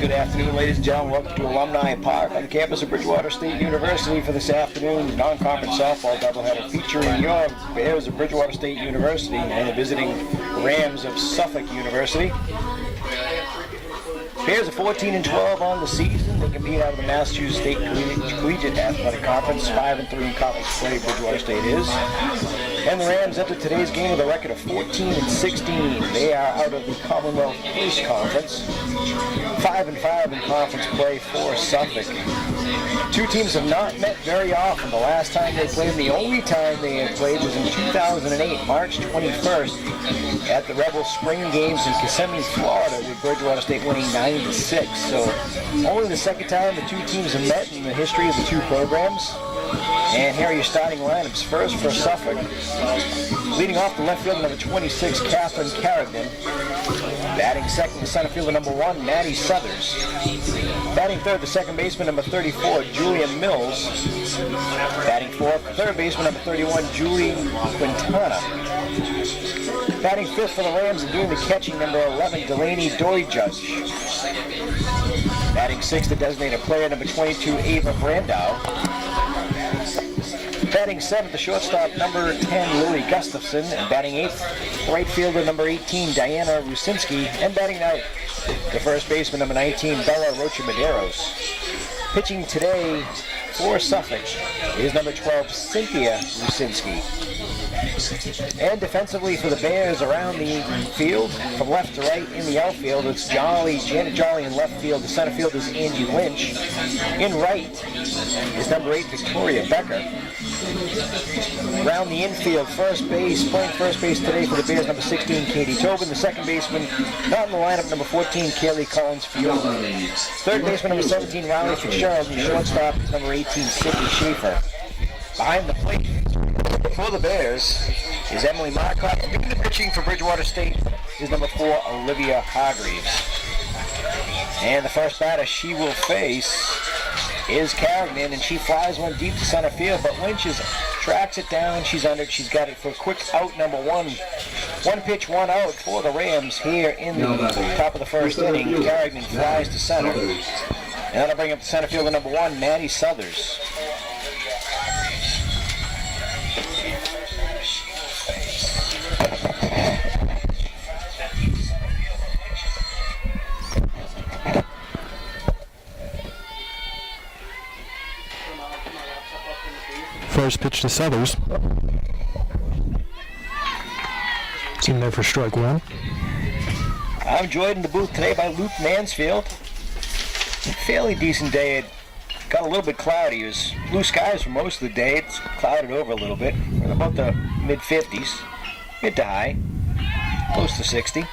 Good afternoon, ladies and gentlemen. Welcome to Alumni Park on the campus of Bridgewater State University for this afternoon's non-conference softball doubleheader featuring your Bears of Bridgewater State University and the visiting Rams of Suffolk University. Bears are 14-12 on the season. They compete out of the Massachusetts State Collegiate Athletic Conference. 5-3 in conference play, Bridgewater State is. And the Rams entered today's game with a record of 14-16. They are out of the Commonwealth East Conference. 5-5 in conference play for Suffolk. Two teams have not met very often. The last time they played, the only time they had played was in 2008, March 21st, at the Rebel Spring Games in Kissimmee, Florida, with Bridgewater State winning 9-6. So only the second time the two teams have met in the history of the two programs. And here are your starting lineups. First for Suffolk, leading off the left fielder, number 26, Catherine Carrigan. Batting second, the center fielder, number 1, Maddie Southers. Batting third, the second baseman, number 34, Julia Mills. Batting fourth, the third baseman, number 31, Julie Quintana. Batting fifth for the Rams and doing the catching, number 11, Delaney Doy-Judge. Batting sixth, the designated player, number 22, Ava Brandau. Batting seventh, the shortstop, number 10, Lily Gustafson. And batting eighth, right fielder, number 18, Diana Rusinski. And batting ninth, the first baseman, number 19, Bella Rocha Medeiros. Pitching today for Suffolk is number 12, Cynthia Rusinski. And defensively for the Bears around the field, from left to right in the outfield, it's Janet Jolly in left field. The center field is Angie Lynch. In right is number 8, Victoria Becker. Around the infield, first base, playing first base today for the Bears, number 16, Katie Tobin. The second baseman, not in the lineup, number 14, Kaylee Collins-Field. Third baseman, number 17, Riley Fitzgerald. And the shortstop is number 18, Sydney Schaefer. Behind the plate for the Bears is Emily Marcotte. Leading the pitching for Bridgewater State is number 4, Olivia Hargreaves. And the first batter she will face is Carrigan, and she flies one deep to center field, but Lynch tracks it down. She's under it. She's got it for a quick out, number 1. One pitch, one out for the Rams here in the top of the first inning. Carrigan flies to center. And that'll bring up the center fielder, number 1, Maddie Southers. First pitch to Southers. Seen there for strike one. I'm joined in the booth today by Luke Mansfield. Fairly decent day. It got a little bit cloudy. It was blue skies for most of the day. It's clouded over a little bit. We're about the mid-50s, mid to high, close to 60.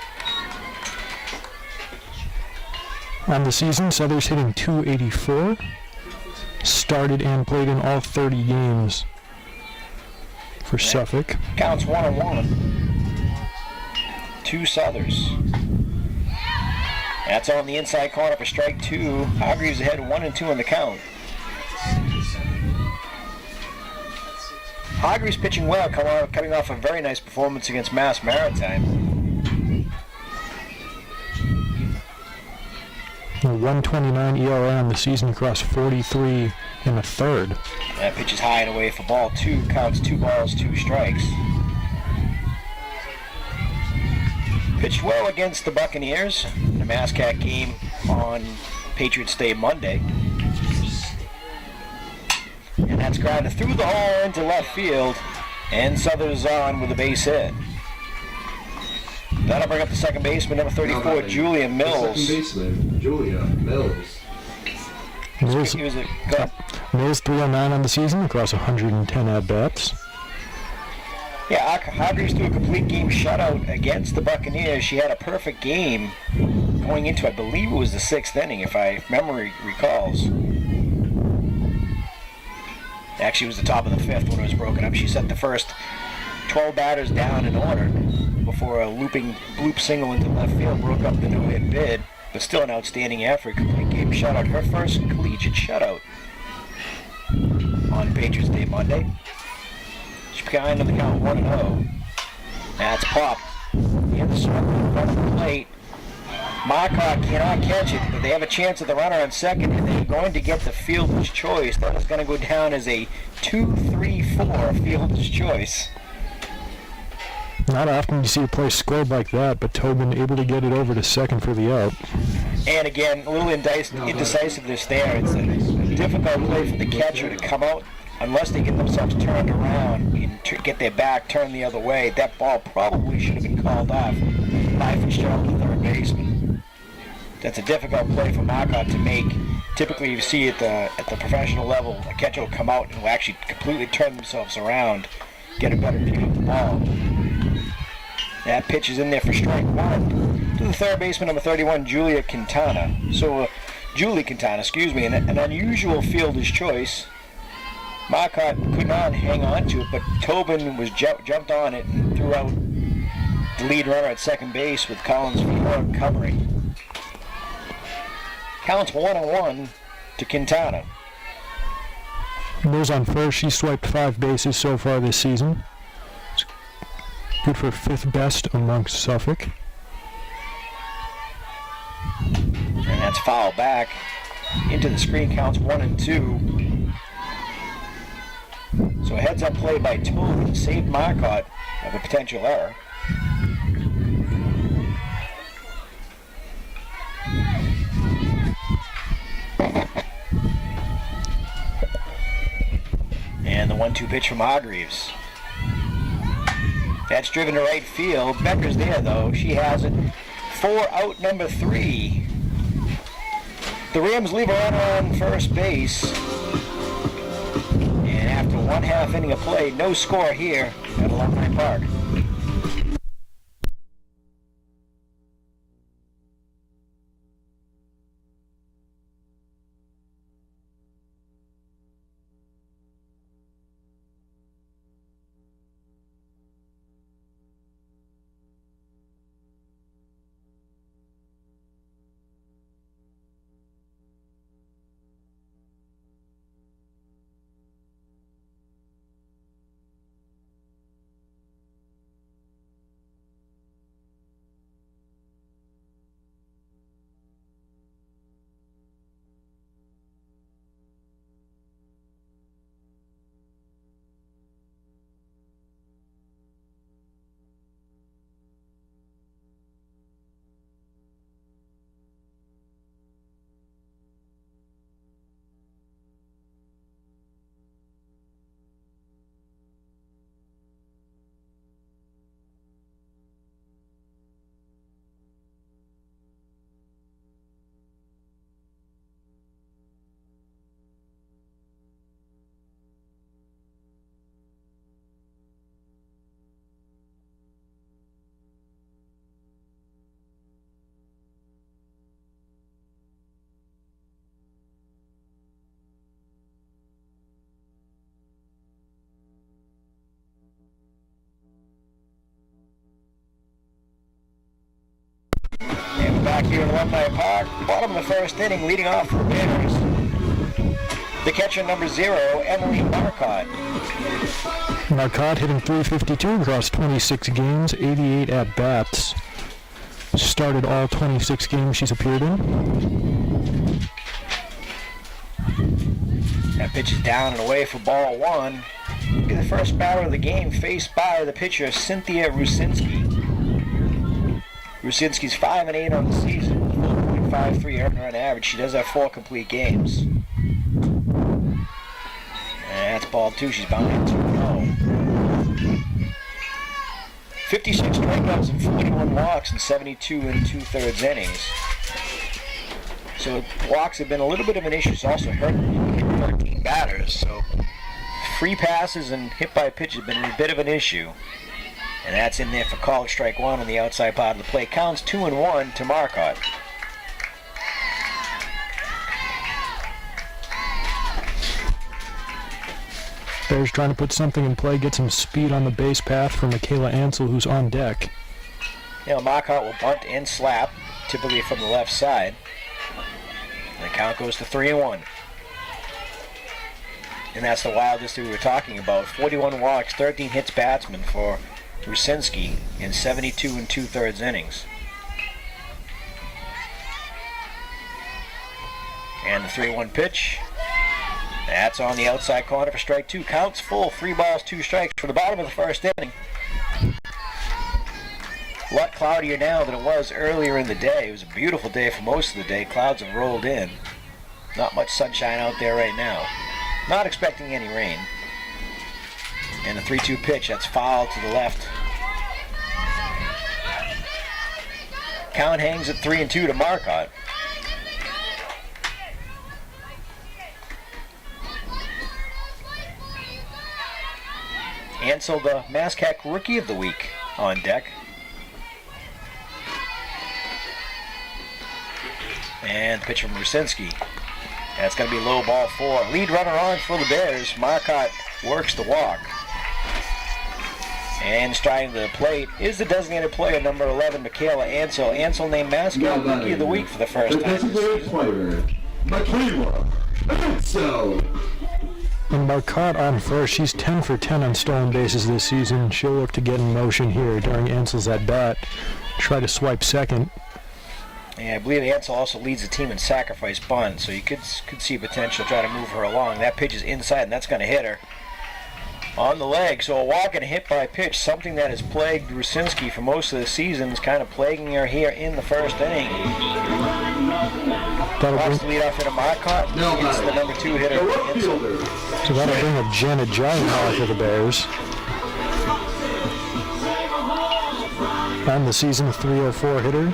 On the season, Southers hitting .284. Started and played in all 30 games for Suffolk. Counts 1-1. 2 Southers. That's on the inside corner for strike 2. Hargreaves ahead 1-2 on the count. Hargreaves pitching well, coming off a very nice performance against Mass Maritime. A 1.29 ERA on the season across 43 in a third. That pitch is high and away for ball 2. Counts 2 balls, 2 strikes. Pitched well against the Buccaneers. The Mascat game on Patriots Day Monday. And that's grounded through the hole into left field. And Southers on with a base hit. That'll bring up the second baseman, number 34, Julia Mills. Second baseman, Julia Mills. Mills 309 on the season across 110 at-bats. Yeah, Hargreaves threw a complete game shutout against the Buccaneers. She had a perfect game going into, I believe it was the 6th inning, if memory recalls. Actually, it was the top of the 5th when it was broken up. She set the first 12 batters down in order before a bloop single into left field broke up the no-hit bid, but still an outstanding effort. Complete game shutout. Her first collegiate shutout on Patriots Day Monday. She's behind on the count 1-0. That's popped. The other circle in front of the plate. Marcotte cannot catch it, but they have a chance at the runner on second, and they're going to get the fielder's choice. That is going to go down as a 2-3-4 fielder's choice. Not often you see a play scored like that, but Tobin able to get it over to second for the out. And again, a little indecisiveness there. It's a difficult play for the catcher to come out unless they get themselves turned around and get their back turned the other way. That ball probably should have been called off by Fitzgerald, the third baseman. That's a difficult play for Marcotte to make. Typically, you see at the professional level, a catcher will come out and will actually completely turn themselves around, get a better view of the ball. That pitch is in there for strike one to the third baseman, number 31, Julie Quintana, an unusual fielder's choice. Marcotte could not hang on to it, but Tobin was jumped on it and threw out the lead runner at second base with Collins covering. Counts 1-1 to Quintana. Mills on first. She swiped 5 bases so far this season. Good for 5th best amongst Suffolk. And that's foul back into the screen. Counts 1-2. So a heads-up play by Tobin saved Marcotte of a potential error. And the 1-2 pitch from Hargreaves. That's driven to right field. Becker's there, though. She has it. 4 out, number 3. The Rams leave a runner on first base. And after 1/2 inning of play, no score here at Alumni Park. Back here at Alumni Park, bottom of the first inning, leading off for Bears. The catcher, number 0, Emily Marcotte. Marcotte hitting .352 across 26 games, 88 at-bats. Started all 26 games she's appeared in. That pitch is down and away for ball 1. Look at the first batter of the game, faced by the pitcher, Cynthia Rusinski. Rusinski's 5-8 on the season, 4.53 earned run average. She does have 4 complete games. And that's ball 2. She's bound into 2-0. 56 strikeouts and 41 walks in 72 2/3 innings. So walks have been a little bit of an issue. It's also hurt 13 batters. So free passes and hit by pitch have been a bit of an issue. And that's in there for called strike 1 on the outside part of the plate. Counts 2-1 to Marcotte. Bears trying to put something in play, get some speed on the base path for Michaela Ansel, who's on deck. You know, Marcotte will bunt and slap, typically from the left side. And the count goes to 3-1. And that's the wildest that we were talking about. 41 walks, 13 hits batsman for Rusinski in 72 2/3 innings. the 3-1 pitch. That's on the outside corner for strike 2. Counts full, 3 balls, 2 strikes for the bottom of the first inning. A lot cloudier now than it was earlier in the day. It was a beautiful day for most of the day. Clouds have rolled in. Not much sunshine out there right now. Not expecting any rain. And the 3-2 pitch, that's foul to the left. Count hangs at 3-2 to Marcotte. Ansel, the Mascac Rookie of the Week, on deck. And the pitch from Rusinski. That's going to be low, ball 4. Lead runner on for the Bears. Marcotte works the walk. And striding to the plate is the designated player, number 11, Michaela Ansel. Ansel named Mascot Rookie of the Week for the first time this season. Michaela Ansel. And Marcotte on first. She's 10 for 10 on stolen bases this season. She'll look to get in motion here during Ansel's at bat. Try to swipe second. Yeah, I believe Ansel also leads the team in sacrifice bunt, so you could see potential try to move her along. That pitch is inside, and that's going to hit her on the leg. So a walk and a hit by pitch, something that has plagued Rusinski for most of the season, is kind of plaguing her here in the first inning. Lost the leadoff hitter Marcotte. It's the number 2 hitter Ansel. So that'll bring up Janet Jollenhaller for the Bears. On the season, 304 hitter.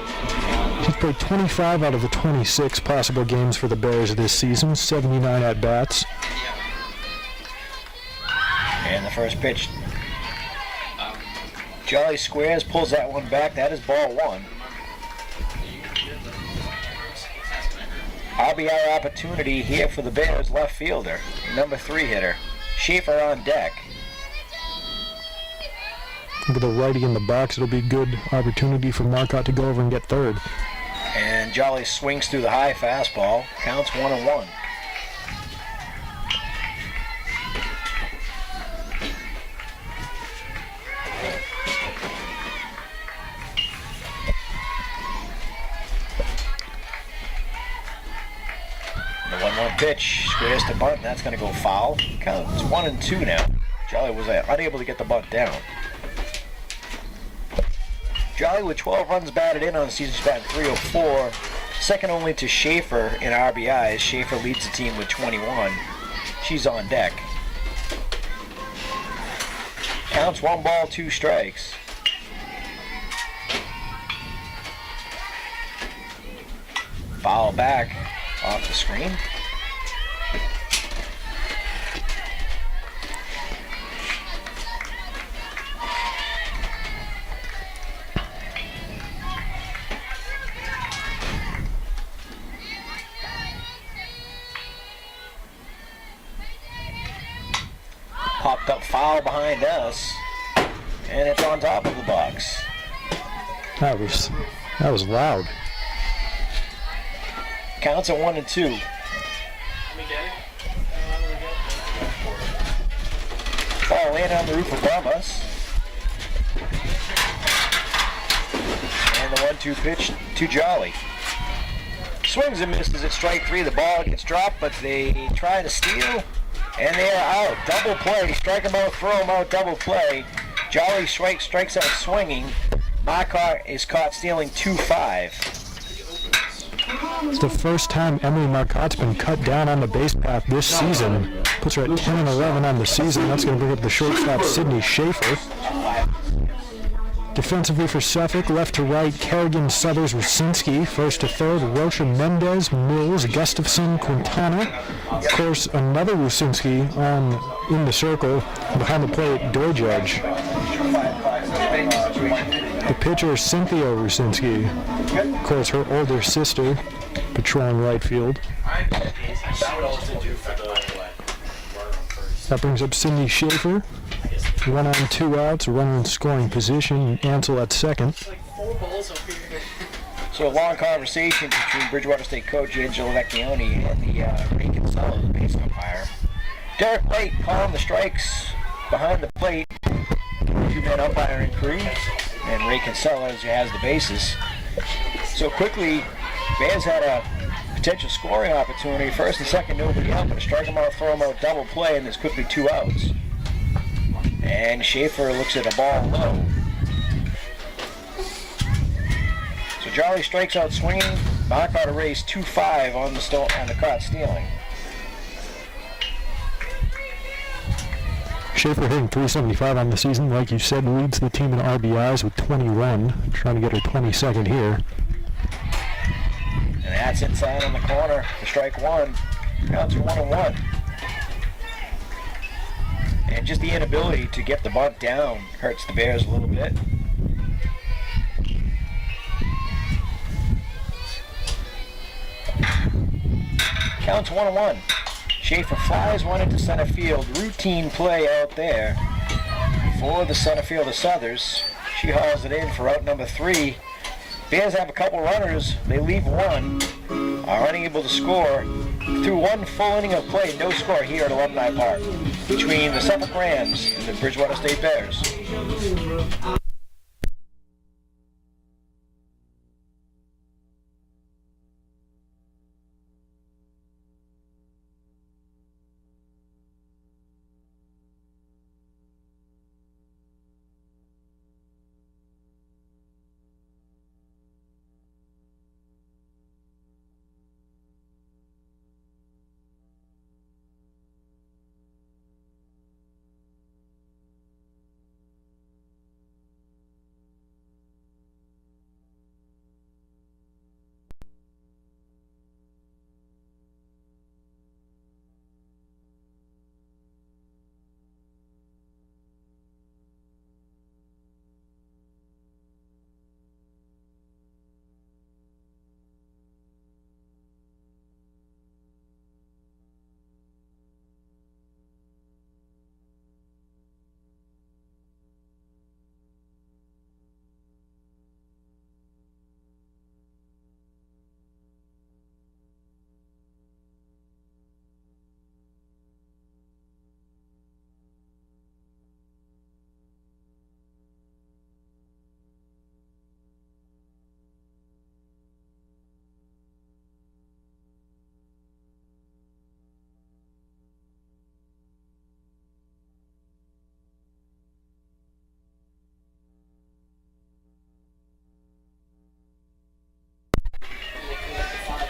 She's played 25 out of the 26 possible games for the Bears this season, 79 at-bats. And the first pitch. Jolly squares, pulls that one back. That is ball 1. RBI opportunity here for the Bears left fielder, number 3 hitter. Schaefer on deck. With a righty in the box, it'll be a good opportunity for Marcotte to go over and get third. And Jolly swings through the high fastball. Counts 1-1. The 1-1 pitch, squares to bunt, and that's going to go foul. Counts 1-2 now. Jolly was unable to get the bunt down. Jolly with 12 runs batted in on the season, she's batting 304. Second only to Schaefer in RBIs. Schaefer leads the team with 21. She's on deck. Counts 1 ball, 2 strikes. Foul back off the screen. Popped up foul behind us, and it's on top of the box. That was loud. Counts at 1-2. Ball landed on the roof above us. And the 1-2 pitch to Jolly. Swings and misses at strike 3. The ball gets dropped, but they try to steal. And they are out. Double play. Strike them out, throw them out, double play. Jolly strikes out swinging. Marcotte is caught stealing 2-5. It's the first time Emily Marcotte's been cut down on the base path this season. Puts her at 10-11 on the season. That's going to bring up the shortstop, Sydney Schaefer. Defensively for Suffolk, left to right, Kerrigan, Southers, Rusinski. First to third, Rocha, Mendez, Mills, Gustafson, Quintana. Of course, another Rusinski in the circle. Behind the plate, Dorjudge. The pitcher, Cynthia Rusinski. Of course, her older sister, patrolling right field. That brings up Sydney Schaefer. 1 on 2 outs, a runner in scoring position, Ansel at second. So a long conversation between Bridgewater State coach Angelo Vecchione and the Ray Kinsella, the base umpire. Derek White calling the strikes behind the plate. 2-man umpiring crew. And Ray Kinsella, who has the bases. So quickly, Bears had a potential scoring opportunity. First and second, nobody out, but a strike him out, throw him out, double play, and there's quickly 2 outs. And Schaefer looks at a ball low. So Jolly strikes out swinging. Knock out a race 2-5 on the caught stealing. Schaefer hitting .375 on the season, like you said, leads the team in RBIs with 21. Trying to get her 22nd here. And that's inside on the corner for strike 1. Counts 1-1. And just the inability to get the bunt down hurts the Bears a little bit. Counts 1-1. Schaefer flies one into center field. Routine play out there for the center fielder Southers. She hauls it in for out number 3. Bears have a couple runners. They leave one. Are unable to score. Through one full inning of play, no score here at Alumni Park between the Suffolk Rams and the Bridgewater State Bears.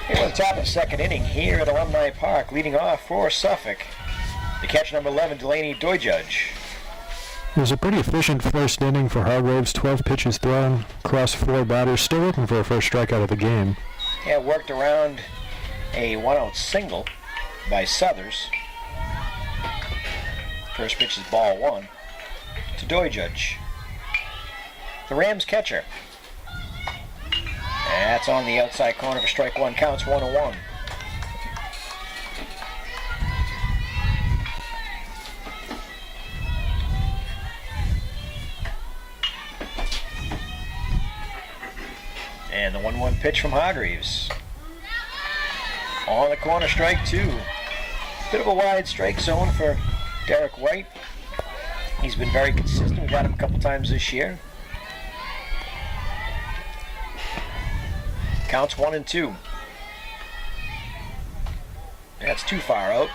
Here on the top of the second inning here at Alumni Park, leading off for Suffolk, the catch number 11, Delaney Doijudge. It was a pretty efficient first inning for Hargroves. 12 pitches thrown across 4 batters, still looking for a first strikeout of the game. Yeah, worked around a 1-out single by Southers. First pitch is ball 1 to Doijudge. The Rams catcher. That's on the outside corner for strike 1. Counts 1-1. And the 1-1 pitch from Hargreaves. On the corner, strike 2. Bit of a wide strike zone for Derek White. He's been very consistent. We've got him a couple times this year. Counts 1-2. That's too far out.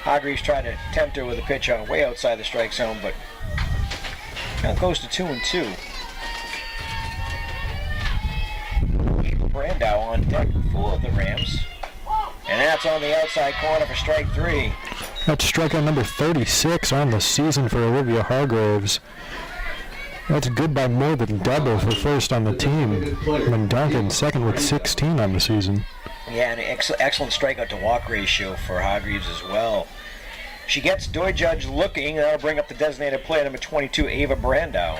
Hargreaves tried to tempt her with a pitch on way outside the strike zone, but count goes to 2-2. Brandau on deck for the Rams. And that's on the outside corner for strike 3. That's strikeout number 36 on the season for Olivia Hargroves. That's good by more than double for first on the team. And Duncan second with 16 on the season. Yeah, and an excellent strikeout to walk ratio for Hargreaves as well. She gets Doijudge looking, and that'll bring up the designated player number 22, Ava Brandau.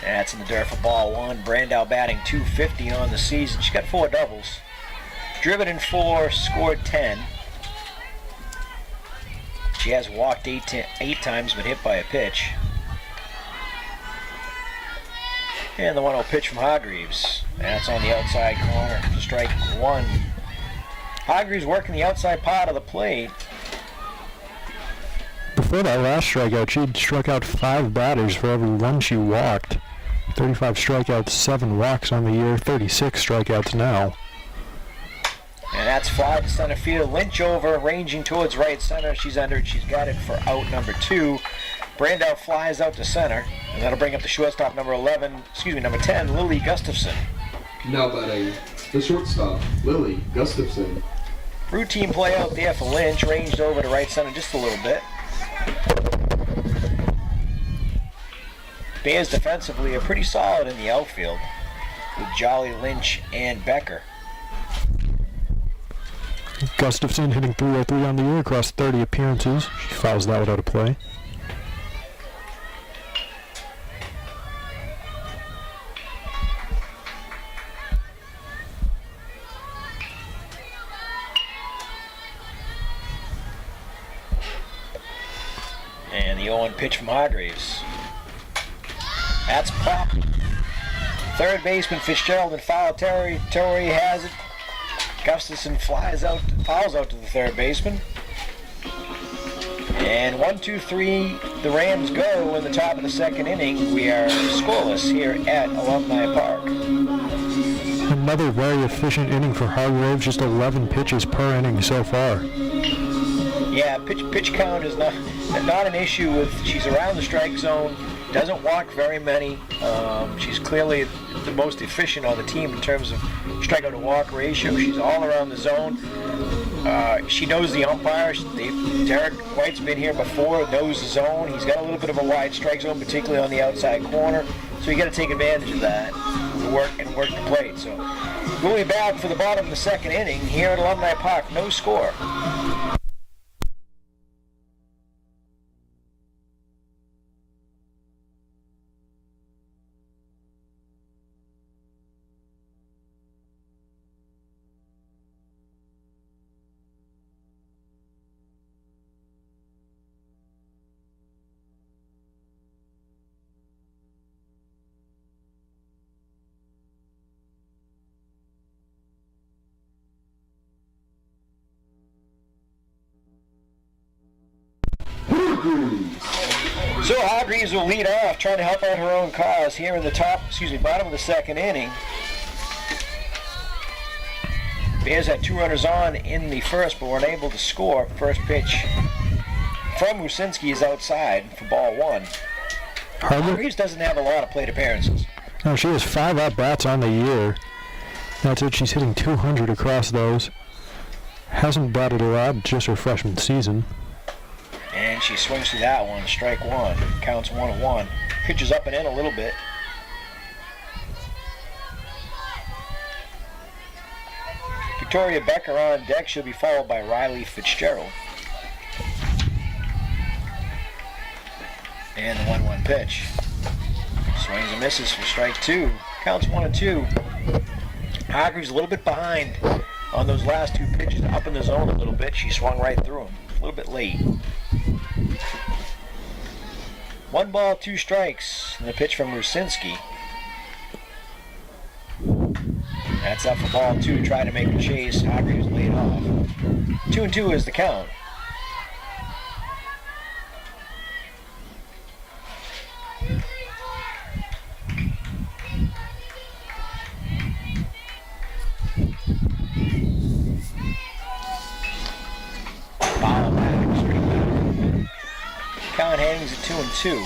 That's in the dirt for ball 1. Brandau batting .250 on the season. She got 4 doubles. Driven in 4, scored 10. She has walked 8 times, been hit by a pitch. And the 1-0 pitch from Hargreaves. That's on the outside corner for strike 1. Hargreaves working the outside part of the plate. before that last strikeout, she'd struck out 5 batters for every one she walked. 35 strikeouts, 7 walks on the year, 36 strikeouts now. And that's fly to center field. Lynch over, ranging towards right center. She's under it. She's got it for out number 2. Brandow flies out to center, and that'll bring up the shortstop number 10, Lily Gustafson. Now batting the shortstop, Lily Gustafson. Routine play out there for Lynch, ranged over to right center just a little bit. Bears defensively are pretty solid in the outfield with Jolly, Lynch, and Becker. Gustafson hitting .303 on the year across 30 appearances. She fouls that without a play. And the 0-1 pitch from Hargreaves. That's popped. Third baseman Fitzgerald in foul territory has it. Gustafson fouls out to the third baseman. And 1-2-3, the Rams go in the top of the second inning. We are scoreless here at Alumni Park. Another very efficient inning for Hargreaves, just 11 pitches per inning so far. Yeah, pitch count is not an issue with. She's around the strike zone, doesn't walk very many. She's clearly the most efficient on the team in terms of strikeout to walk ratio. She's all around the zone. She knows the umpire. Derek White's been here before, knows the zone. He's got a little bit of a wide strike zone, particularly on the outside corner. So you got to take advantage of that and work the plate. So we'll be back for the bottom of the second inning here at Alumni Park. No score. So Hargreaves will lead off, trying to help out her own cause here in the bottom of the second inning. Bears had 2 runners on in the first, but were unable to score. First pitch from Rusinski is outside for ball 1. Hargreaves doesn't have a lot of plate appearances. No, she has 5 at-bats on the year. That's it. She's hitting 200 across those. Hasn't batted a lot, just her freshman season. And she swings to that one, strike 1. Counts 1-1. Pitches up and in a little bit. Victoria Becker on deck. She'll be followed by Riley Fitzgerald. And the 1-1 pitch. Swings and misses for strike 2. Counts 1-2. Hargreaves a little bit behind on those last 2 pitches, up in the zone a little bit. She swung right through him. A little bit late. 1 ball, 2 strikes. And the pitch from Rusinski. That's up for ball 2. Try to make a chase. Hargreaves laid off. 2-2 is the count. Foul back, straight back. Count hangs at 2-2.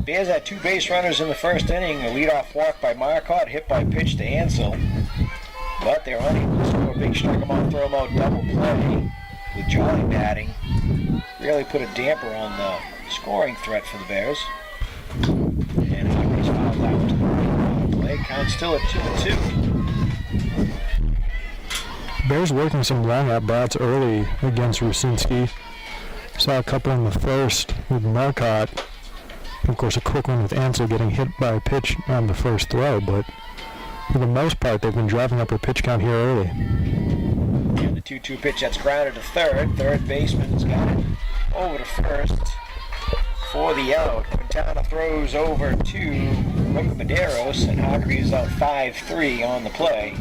Bears had 2 base runners in the first inning. A leadoff walk by Marcotte, hit by pitch to Ansel. But they're unable to score a big strike them out, throw them out, double play with Jolly batting. Really put a damper on the scoring threat for the Bears. And Hargreaves fouls out to the play. Count still at 2-2. Bears working some long at-bats early against Rusinski. Saw a couple in the first with Marcotte. Of course, a quick one with Ansel getting hit by a pitch on the first throw, but for the most part, they've been driving up her pitch count here early. And the 2-2 pitch, that's grounded to third. Third baseman's got it over to first for the out. Quintana throws over to Roca Medeiros, and Hargreaves out 5-3 on the play.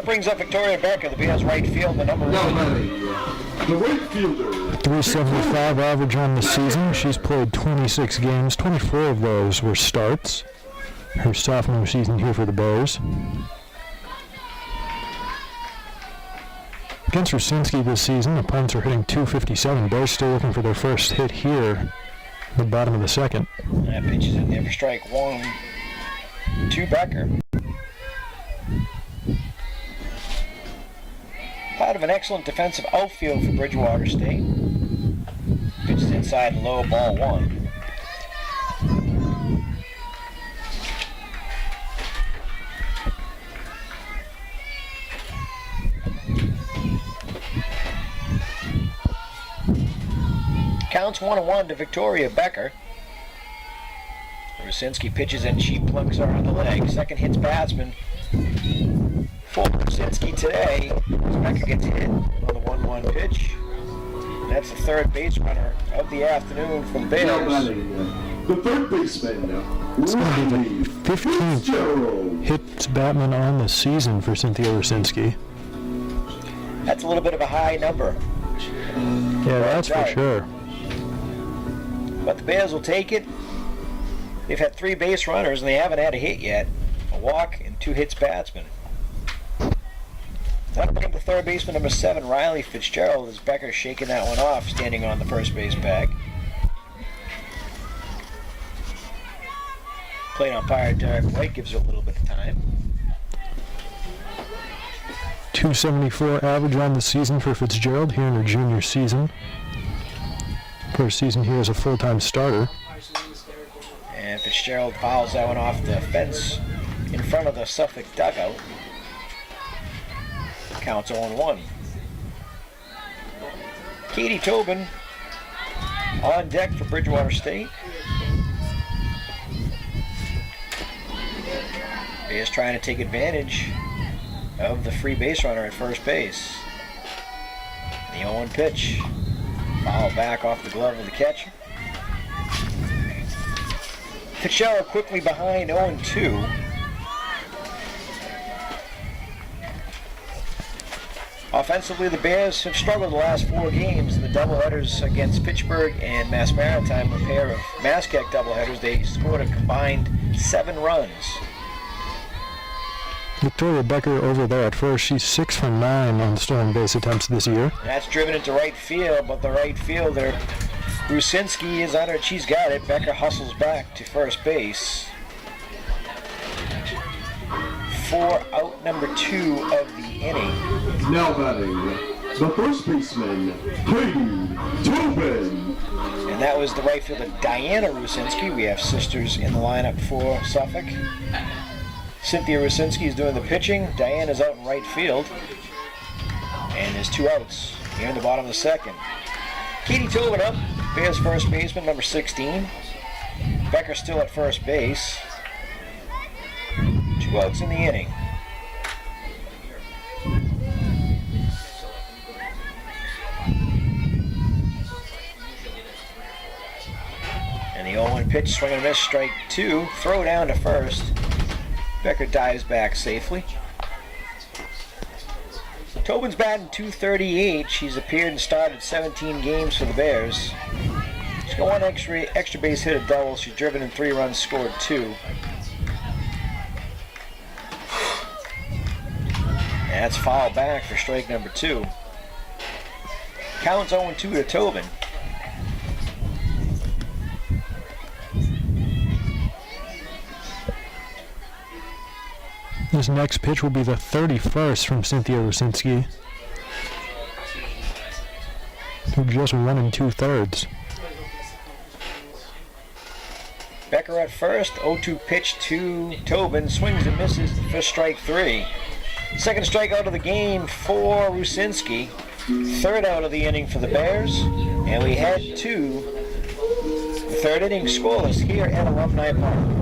brings up Victoria Becker, the Bears right field, the number Now 8. batting, the right fielder. 375 average on the season. She's played 26 games. 24 of those were starts. Her sophomore season here for the Bears. Against Rusinski this season, opponents are hitting .257. Bears still looking for their first hit here, the bottom of the second. That pitch is in there for strike 1 to Becker. Part of an excellent defensive outfield for Bridgewater State. Pitch is inside low, ball 1. Counts 1-1 to Victoria Becker. Rusinski pitches and she plugs her on the leg. Second hits batsman for Rusinski today. Becker gets hit on the 1-1 pitch. And that's the third base runner of the afternoon for the Now Bears. batting, the third baseman. It's going to be the 15th hits batman on the season for Cynthia Rusinski. That's a little bit of a high number. Yeah, that's for sure. But the Bears will take it. They've had 3 base runners and they haven't had a hit yet. A walk and 2 hits batsmen. That'll bring up the third baseman, number 7, Riley Fitzgerald, as Becker shaking that one off, standing on the first base bag. Plate umpire Derek White gives her a little bit of time. 274 average on the season for Fitzgerald here in her junior season. First season here as a full-time starter. And Fitzgerald fouls that one off the fence in front of the Suffolk dugout. Counts 0-1. Katie Tobin on deck for Bridgewater State. Bears trying to take advantage of the free base runner at first base. The 0-1 pitch. Foul back off the glove of the catcher. Fitzgerald quickly behind 0-2. Offensively, the Bears have struggled the last 4 games. In the doubleheaders against Pittsburgh and Mass Maritime, a pair of Mascak doubleheaders, they scored a combined 7 runs. Victoria Becker over there at first. She's 6 for 9 on stolen base attempts this year. That's driven into right field, but the right fielder, Rusinski, is on it. She's got it. Becker hustles back to first base for out number 2 of the inning. Now batting, the first baseman, Heidi Tobin. And that was the right fielder, Diana Rusinski. We have sisters in the lineup for Suffolk. Cynthia Rusinski is doing the pitching. Diana's out in right field. And there's 2 outs here in the bottom of the second. Katie Tobin up, Bears first baseman, number 16. Becker still at first base. 2 outs in the inning. And the 0-1 pitch, swing and a miss, strike 2. Throw down to first. Becker dives back safely. Tobin's batting .238. She's appeared and started 17 games for the Bears. She's got 1 extra base hit, a double. She's driven in 3 runs, scored 2. And that's foul back for strike number 2. Counts 0-2 to Tobin. This next pitch will be the 31st from Cynthia Rusinski, who just 1 2/3. Becker at first, 0-2 pitch to Tobin, swings and misses for strike 3. Second strikeout of the game for Rusinski. Third out of the inning for the Bears, and we head to the third inning scoreless here at Alumni Park.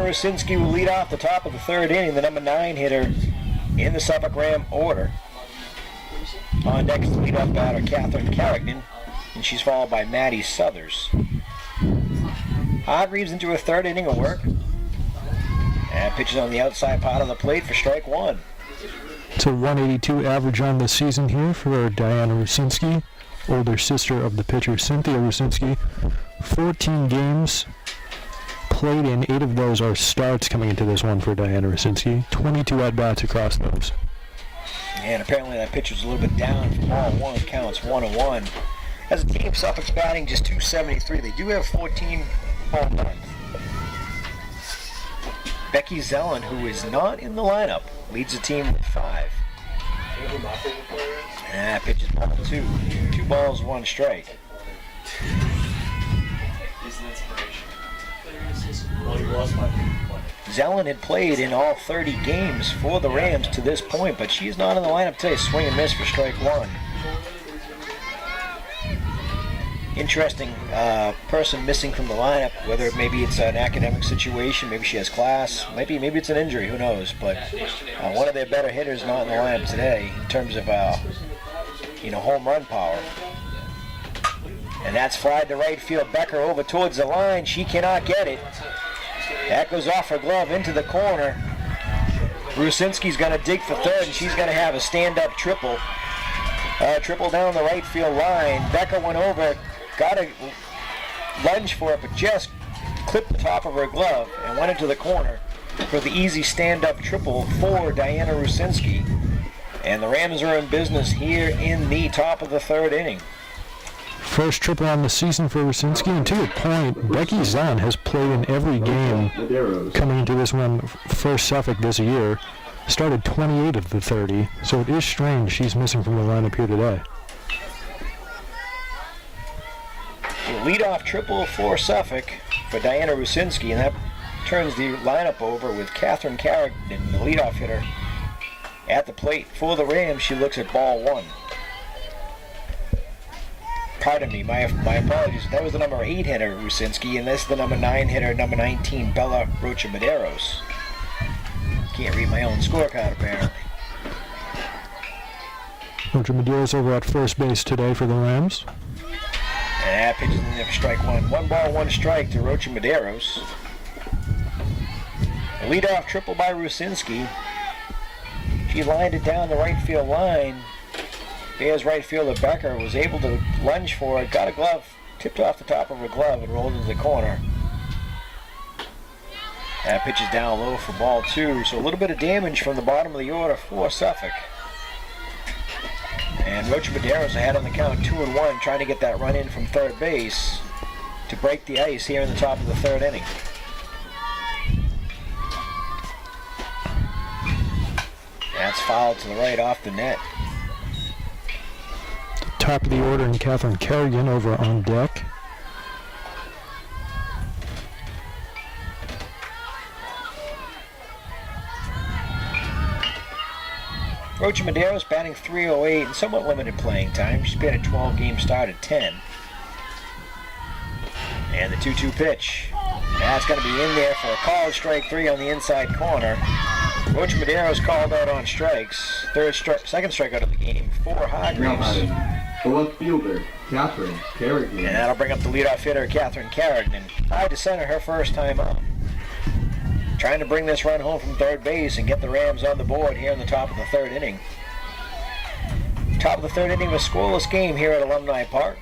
Rusinski will lead off the top of the third inning, the number 9 hitter in the Suffolk Ram order. On next, the leadoff batter, Catherine Carrigan, and she's followed by Maddie Southers. Hargreaves into a third inning of work. And pitches on the outside part of the plate for strike one. It's a 182 average on the season here for Diana Rusinski, older sister of the pitcher Cynthia Rusinski. 14 games played in, 8 of those are starts coming into this one for Diana Rusinski. 22 at-bats across those. And apparently that pitch was a little bit down from ball one, counts 1-1. As a team, Suffolk's batting just .273. They do have 14 home runs. Becky Zellen, who is not in the lineup, leads the team with 5. And that pitch is ball 2. 2 balls, 1 strike. Zellen had played in all 30 games for the Rams to this point, but she's not in the lineup today. Swing and miss for strike one. Interesting person missing from the lineup, whether maybe it's an academic situation, maybe she has class, maybe it's an injury, who knows, but one of their better hitters not in the lineup today in terms of home run power. And that's fly to right field. Becker over towards the line. She cannot get it. That goes off her glove into the corner. Rusinski's going to dig for third, and she's going to have a stand-up triple. Triple down the right field line. Becker went over, got a lunge for it, but just clipped the top of her glove and went into the corner for the easy stand-up triple for Diana Rusinski. And the Rams are in business here in the top of the third inning. First triple on the season for Rusinski, and to your point, Becky Zahn has played in every game coming into this one for Suffolk this year. Started 28 of the 30, so it is strange she's missing from the lineup here today. Leadoff triple for Suffolk for Diana Rusinski, and that turns the lineup over with Catherine Carrigan, the leadoff hitter, at the plate. For the Rams, she looks at ball 1. Pardon me, my apologies. That was the number 8 hitter, Rusinski, and this is the number 9 hitter, number 19, Bella Rocha Medeiros. Can't read my own scorecard, apparently. Rocha Medeiros over at first base today for the Rams. And that pitch is in there for strike one. 1 ball, 1 strike to Rocha Medeiros. A leadoff triple by Rusinski. She lined it down the right field line. Bears right fielder Becker was able to lunge for it, got a glove, tipped off the top of her glove and rolled into the corner. That pitch is down low for ball 2, so a little bit of damage from the bottom of the order for Suffolk. And Rocha Medeiros ahead on the count, 2-1, trying to get that run in from third base to break the ice here in the top of the third inning. That's fouled to the right off the net. Top of the order, and Catherine Carrigan over on deck. Rocha Medeiros batting .308 and somewhat limited playing time. She's been a 12-game start at 10. And the 2-2 pitch. That's going to be in there for a called strike 3 on the inside corner. Rocha Medeiros called out on strikes. Second strikeout of the game for Hargreaves. The left fielder, Catherine Carrigan. And that'll bring up the leadoff hitter, Catherine Carrigan. Tied to center her first time up. Trying to bring this run home from third base and get the Rams on the board here in the top of the third inning. Top of the third inning, a scoreless game here at Alumni Park.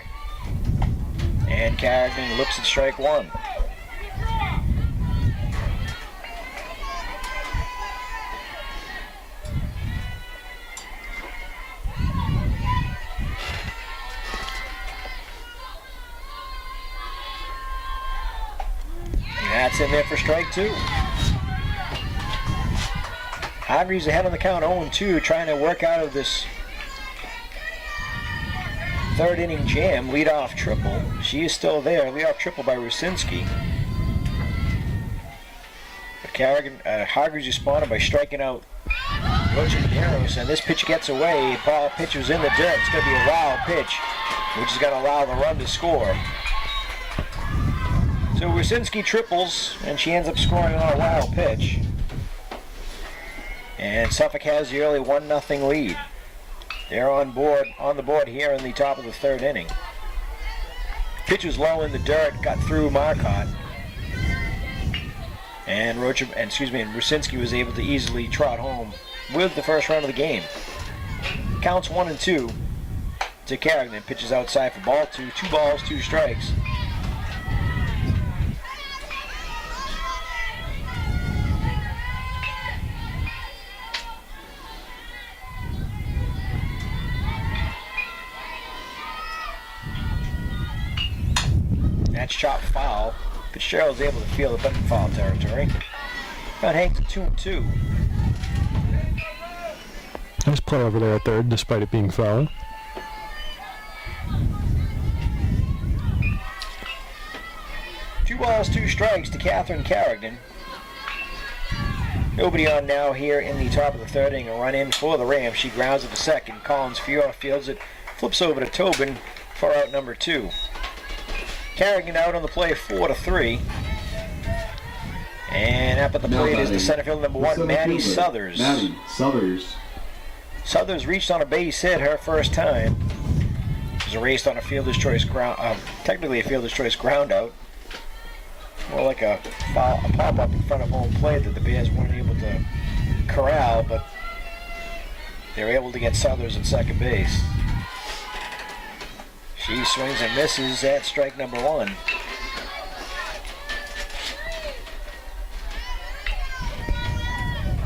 And Carrigan looks at strike 1. That's in there for strike 2. Hargreaves ahead on the count, 0-2, trying to work out of this third inning jam. Leadoff triple. She is still there. Leadoff triple by Rusinski. But Hargreaves responded by striking out Rocha Medeiros, and this pitch gets away. Ball pitch was in the dirt. It's going to be a wild pitch, which is going to allow the run to score. So Rusinski triples, and she ends up scoring on a wild pitch. And Suffolk has the early 1-0 lead. They're on the board here in the top of the third inning. Pitch was low in the dirt, got through Marcotte. And Rusinski was able to easily trot home with the first run of the game. Counts 1-2 to Carrigan. Pitches outside for ball 2. 2 balls, 2 strikes. That's chopped foul. Fitzgerald's able to field it, but in foul territory. That hangs at 2-2. Nice play over there at third, despite it being foul. Two balls, 2 strikes to Catherine Carrigan. Nobody on now here in the top of the third inning. A run in for the Rams. She grounds it to second. Collins Fiora fields it, flips over to Tobin for out number 2. Carrigan out on the play 4-3. And up at the plate is the center fielder number 1, Maddie Southers. Maddie Southers. Southers reached on a base hit her first time. Was erased on a fielder's choice technically a fielder's choice ground out. More like a pop-up in front of home plate that the Bears weren't able to corral, but they were able to get Southers at second base. She swings and misses at strike number 1.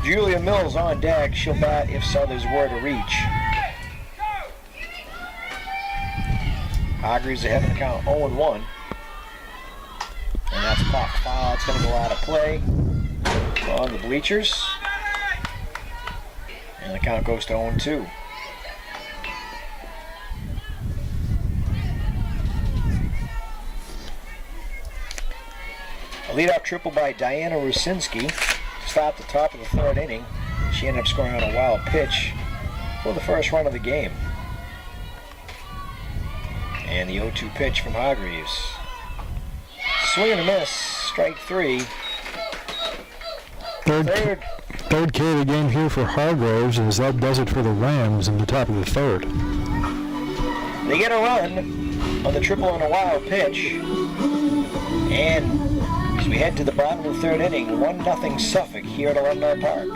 Julia Mills on deck. She'll bat if Southers were to reach. Hargreaves ahead of the count 0-1. And that's pop foul. It's going to go out of play on the bleachers. And the count goes to 0-2. A leadoff triple by Diana Rusinski to start the top of the third inning. She ended up scoring on a wild pitch for the first run of the game. And the 0-2 pitch from Hargreaves. Swing and a miss, strike 3. Third K of the game here for Hargreaves, as that does it for the Rams in the top of the third. They get a run on the triple and a wild pitch. And as we head to the bottom of the third inning, 1-0 Suffolk here at Alumni Park.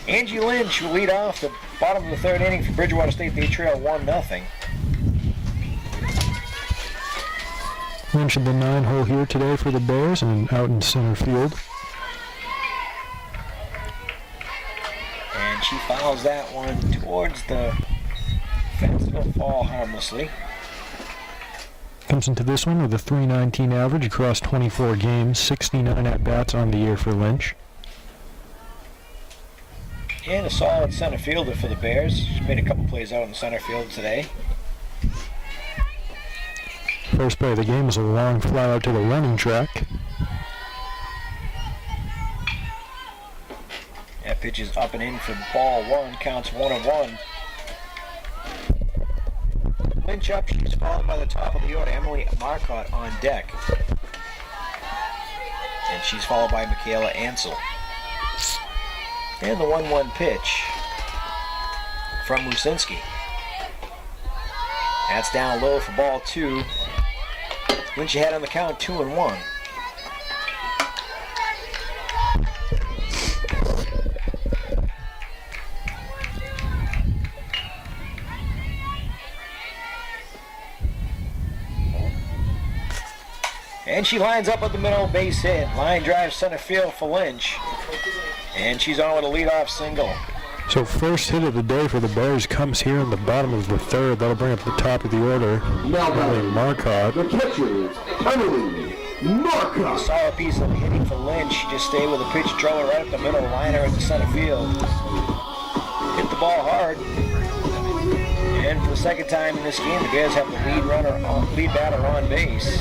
Angie Lynch will lead off the bottom of the third inning for Bridgewater State. They trail 1-0. Lynch at the 9-hole here today for the Bears and out in center field. And she fouls that one towards the fence. It'll fall harmlessly. Comes into this one with a .319 average across 24 games, 69 at-bats on the year for Lynch. And a solid center fielder for the Bears. She's made a couple plays out in center field today. First play of the game was a long fly out to the running track. That pitch is up and in for ball 1. Counts 1-1. Lynch up. She's followed by the top of the order, Emily Marcotte on deck. And she's followed by Michaela Ansel. And the 1-1 pitch from Rusinski. That's down low for ball 2. Lynch ahead on the count, 2-1. And she lines up at the middle, base hit. Line drive center field for Lynch. And she's on with a leadoff single. So first hit of the day for the Bears comes here in the bottom of the third. That'll bring up the top of the order. Now batting Marcotte. the catcher, Emily Marcotte. Solid piece of hitting for Lynch. Just stayed with a pitch, drove it right up the middle, liner at the center field. Hit the ball hard. And for the second time in this game, the Bears have the lead batter on base.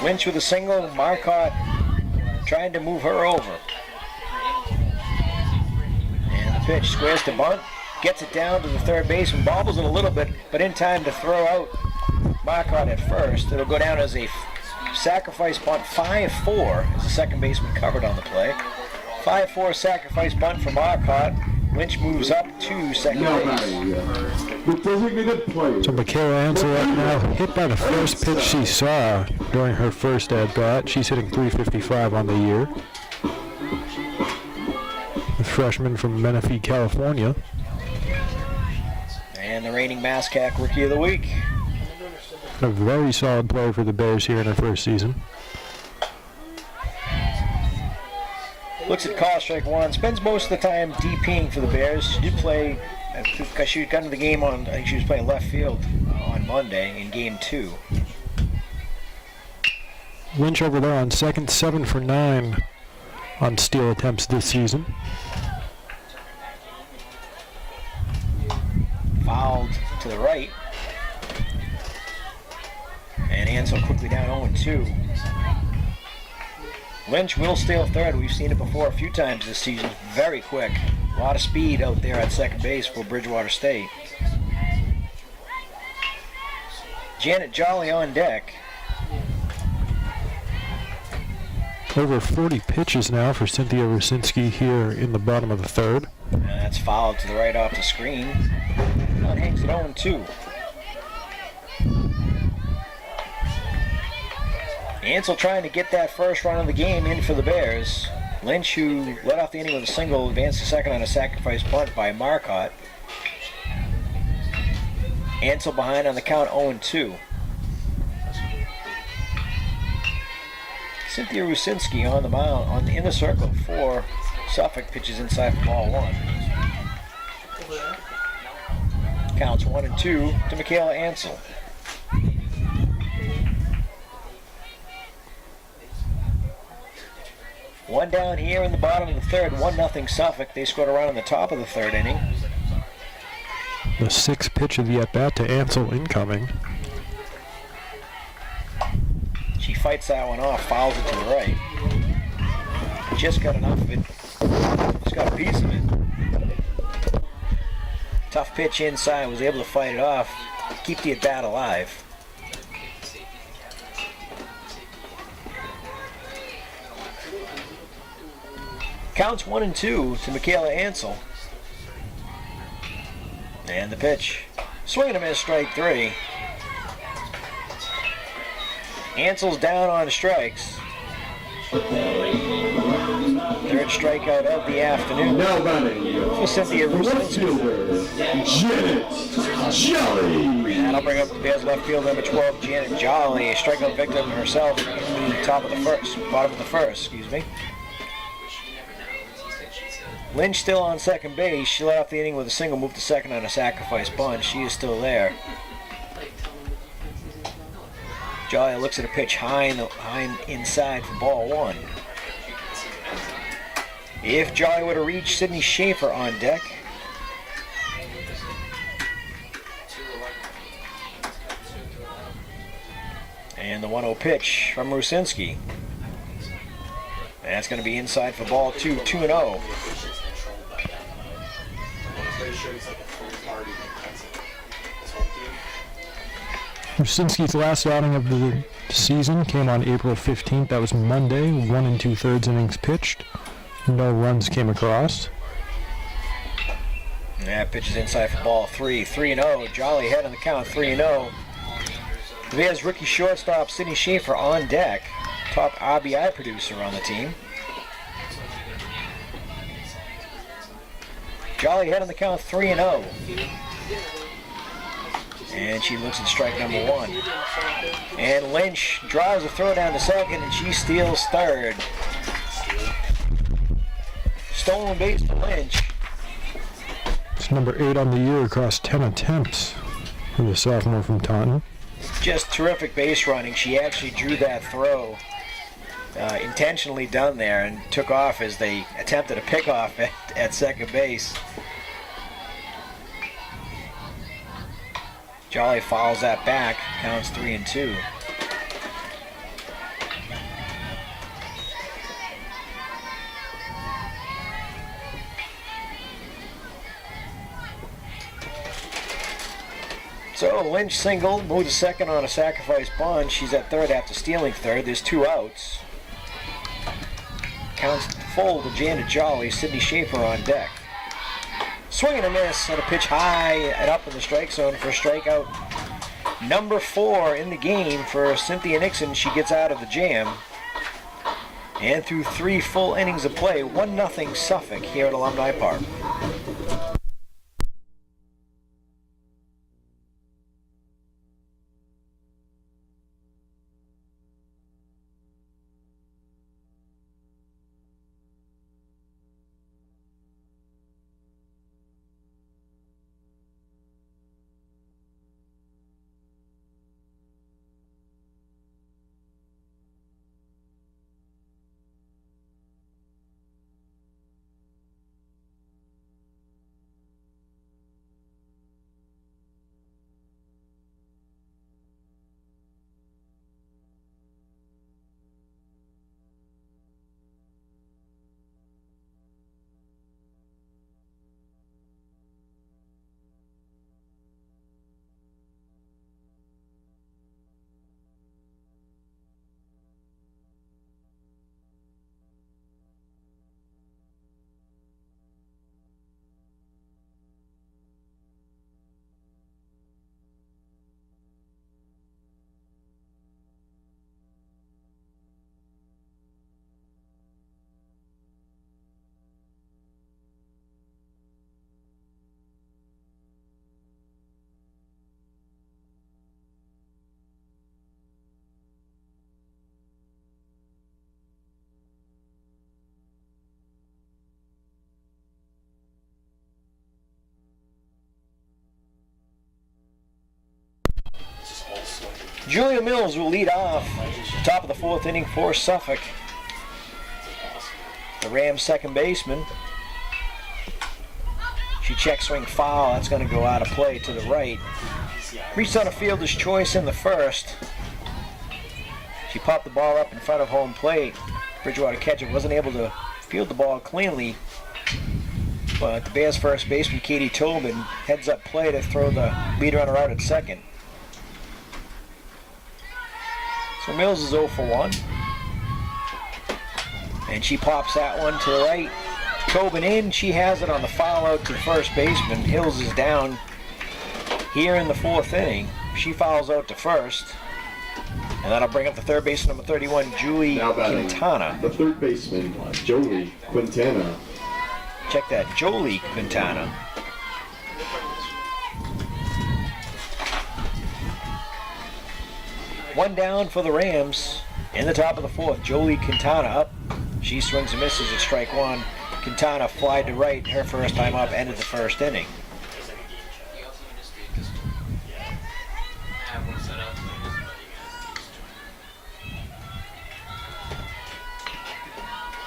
Lynch with a single, Marcotte trying to move her over. And the pitch squares to bunt, gets it down to the third baseman, bobbles it a little bit, but in time to throw out Marcotte at first. It'll go down as a sacrifice bunt, 5-4, as the second baseman covered on the play. 5-4 sacrifice bunt for Marcotte. Lynch moves up to second Now base. batting the designated player. So Michaela Ansel right now hit by the first pitch she saw during her first at-bat. She's hitting .355 on the year. The freshman from Menifee, California. And the reigning MASCAC Rookie of the Week. A very solid player for the Bears here in her first season. Looks at call strike one. Spends most of the time DPing for the Bears. She did play, because she got into the game on, I think she was playing left field on Monday in game 2. Lynch over there on second, 7 for 9 on steal attempts this season. Fouled to the right. And Ansel quickly down 0-2. Lynch will steal third. We've seen it before a few times this season. Very quick. A lot of speed out there at second base for Bridgewater State. Janet Jolly on deck. Over 40 pitches now for Cynthia Rusinski here in the bottom of the third. And that's fouled to the right off the screen. That hangs at 0-2. Ansel trying to get that first run of the game in for the Bears. Lynch, who led off the inning with a single, advanced to second on a sacrifice bunt by Marcotte. Ansel behind on the count, 0-2. Cynthia Rusinski on the mound, in the circle for Suffolk, pitches inside for ball 1. Counts 1-2 to Michaela Ansel. One down here in the bottom of the third, 1-0 Suffolk. They scored a run in the top of the third inning. The sixth pitch of the at-bat to Ansel incoming. She fights that one off, fouls it to the right. Just got enough of it. Just got a piece of it. Tough pitch inside, was able to fight it off, keep the at-bat alive. Counts 1-2 to Michaela Ansel. And the pitch. Swing and a miss, strike 3. Ansel's down on strikes. Third strikeout of the afternoon Now batting for Cynthia the left Rusinski. fielder, Janet Jolly. That'll bring up the Bears left field number 12, Janet Jolly, a strikeout victim herself in the bottom of the first, excuse me. Lynch still on second base. She led off the inning with a single, move to second on a sacrifice bunt. She is still there. Jolly looks at a pitch high inside for ball 1. If Jolly were to reach, Sydney Schaefer on deck. And the 1-0 pitch from Rusinski. That's going to be inside for ball 2, 2-0. Rusinski's last outing of the season came on April 15th. That was Monday. 1 2/3 innings pitched. No runs came across. Yeah, pitches inside for ball 3. 3-0. Jolly ahead on the count, 3-0. The Bears rookie shortstop Sidney Schaefer on deck. Top RBI producer on the team. Jolly ahead on the count, 3-0. And she looks at strike number 1. And Lynch drives a throw down to second, and she steals third. Stolen base for Lynch. It's number 8 on the year across 10 attempts for the sophomore from Taunton. Just terrific base running. She actually drew that throw intentionally done there and took off as they attempted a pickoff at second base. Jolly fouls that back, counts 3-2. So Lynch singled, moved to second on a sacrifice bunt. She's at third after stealing third. There's 2 outs. Counts full to Janet Jolly, Sidney Schaefer on deck. Swing and a miss on a pitch high and up in the strike zone for a strikeout. Number 4 in the game for Cynthia Nixon. She gets out of the jam. And through 3 full innings of play, 1-0 Suffolk here at Alumni Park. Julia Mills will lead off, top of the 4th inning for Suffolk. The Rams' second baseman. She checks swing foul. That's going to go out of play to the right. Reached on a fielder's choice in the first. She popped the ball up in front of home plate. Bridgewater catcher wasn't able to field the ball cleanly. But the Bears' first baseman, Katie Tobin, heads up play to throw the lead runner out at second. So Mills is 0 for 1. And she pops that one to the right. Tobin in. She has it on the foul out to the first baseman. Hills is down here in the 4th inning. She fouls out to first. And that'll bring up the third baseman, number 31, Julie Quintana. The third baseman, Jolie Quintana. Check that, Jolie Quintana. One down for the Rams. In the top of the 4th, Jolie Quintana up. She swings and misses at strike 1. Quintana flied to right. Her first time up ended the first inning.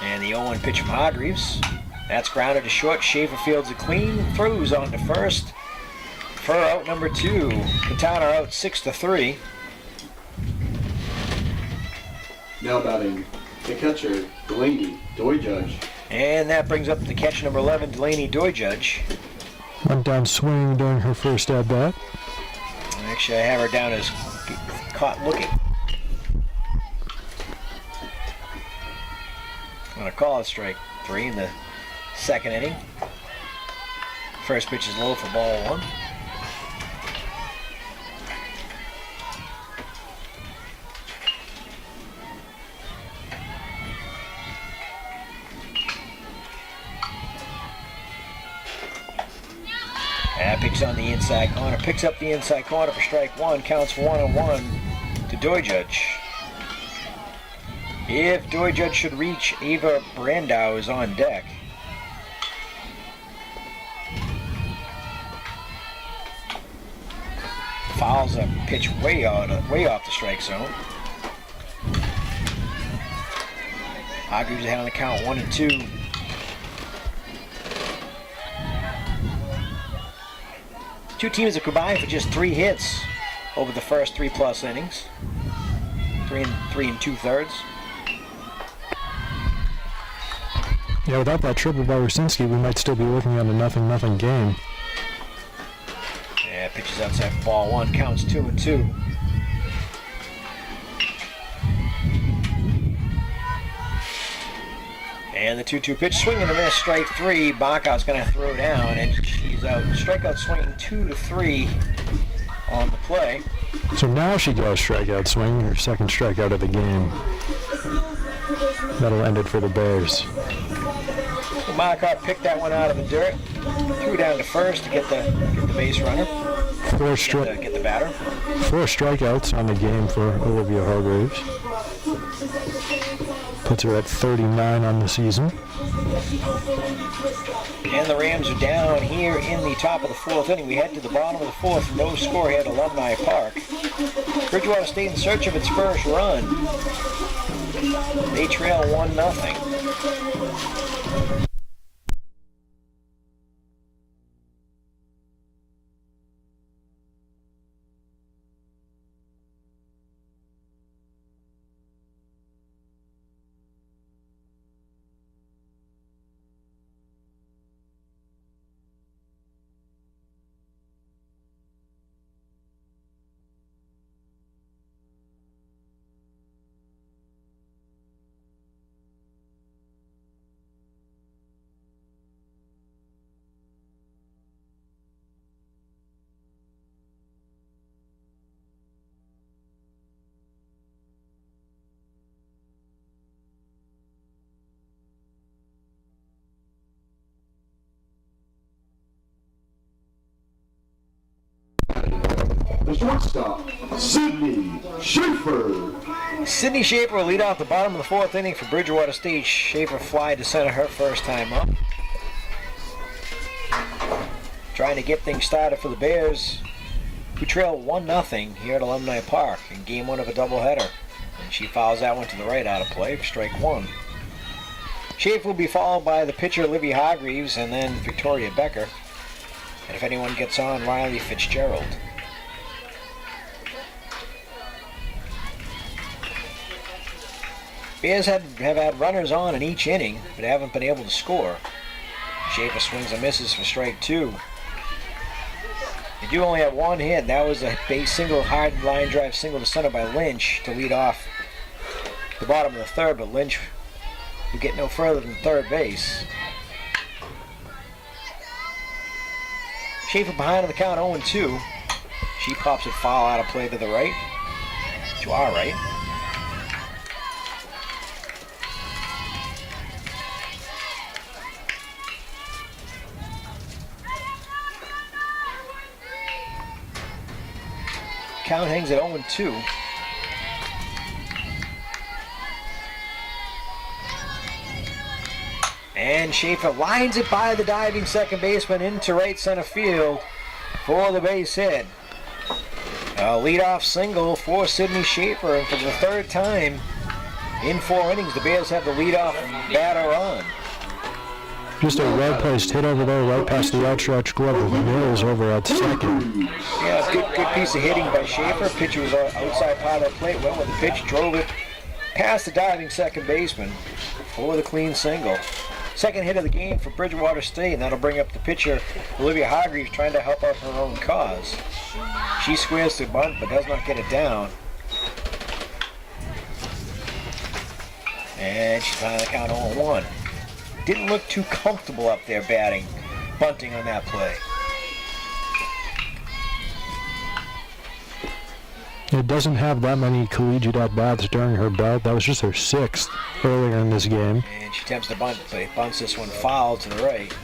And the 0-1 pitch from Hargreaves. That's grounded to short. Schaefer fields it clean. Throws on to first. For out number 2. Quintana out 6-3. Now batting, the catcher, Delaney Doijudge. And that brings up the catch number 11, Delaney Doijudge. Went down swinging during her first at bat. Actually, I have her down as caught looking. I'm going to call it strike 3 in the second inning. First pitch is low for ball 1. Picks on the inside corner, picks up the inside corner for strike 1, counts 1-1 to Doijudge. If Doijudge should reach, Ava Brandow is on deck. Fouls a pitch way off the strike zone. Hargreaves ahead on the count, 1-2. Two teams have combined for just 3 hits over the first 3+ innings. 3 2/3. Yeah, without that triple by Rucinski, we might still be looking at a 0-0 game. Yeah, pitches outside for ball 1, counts 2-2. And the 2-2 pitch, swing and a miss, strike 3. Bacow's going to throw down, and she's out. Strikeout swing 2-3 on the play. So now she goes strikeout swing, her second strikeout of the game. That'll end it for the Bears. Bacow picked that one out of the dirt, threw down to first to get the base runner, get the batter. 4 strikeouts on the game for Olivia Hargreaves. Puts her at 39 on the season. And the Rams are down here in the top of the 4th inning. We head to the bottom of the 4th. No score here at Alumni Park. Bridgewater State in search of its first run. They trail 1-0. The shortstop, Sydney Schaefer. Sydney Schaefer will lead off the bottom of the 4th inning for Bridgewater State. Schaefer fly to center her first time up. Trying to get things started for the Bears, who trail 1-0 here at Alumni Park in game 1 of a doubleheader. And she fouls that one to the right out of play for strike 1. Schaefer will be followed by the pitcher Olivia Hargreaves and then Victoria Becker. And if anyone gets on, Riley Fitzgerald. Bears have had runners on in each inning, but haven't been able to score. Schaefer swings and misses for strike 2. They do only have 1 hit. That was a base single, hard line drive single to center by Lynch to lead off the bottom of the 3rd, but Lynch would get no further than 3rd base. Schaefer behind on the count, 0-2. She pops it foul out of play to the right, to our right. Count hangs at 0-2. And Schaefer lines it by the diving second baseman into right center field for the base hit. A leadoff single for Sydney Schaefer, and for the 3rd time in 4 innings, the Bears have the leadoff batter on. Just a well-placed hit over there, right past the outstretched glove of Mills over at second. Yeah, good piece of hitting by Schaefer. Pitcher was outside part of the plate, went with the pitch, drove it past the diving second baseman for the clean single. Second hit of the game for Bridgewater State, and that'll bring up the pitcher Olivia Hargreaves trying to help out her own cause. She squares the bunt but does not get it down. And she's on the count 0-1. Didn't look too comfortable up there bunting on that play. It doesn't have that many collegiate at-bats during her belt. That was just her 6th earlier in this game. And she attempts to bunt, but bunts this one foul to the right.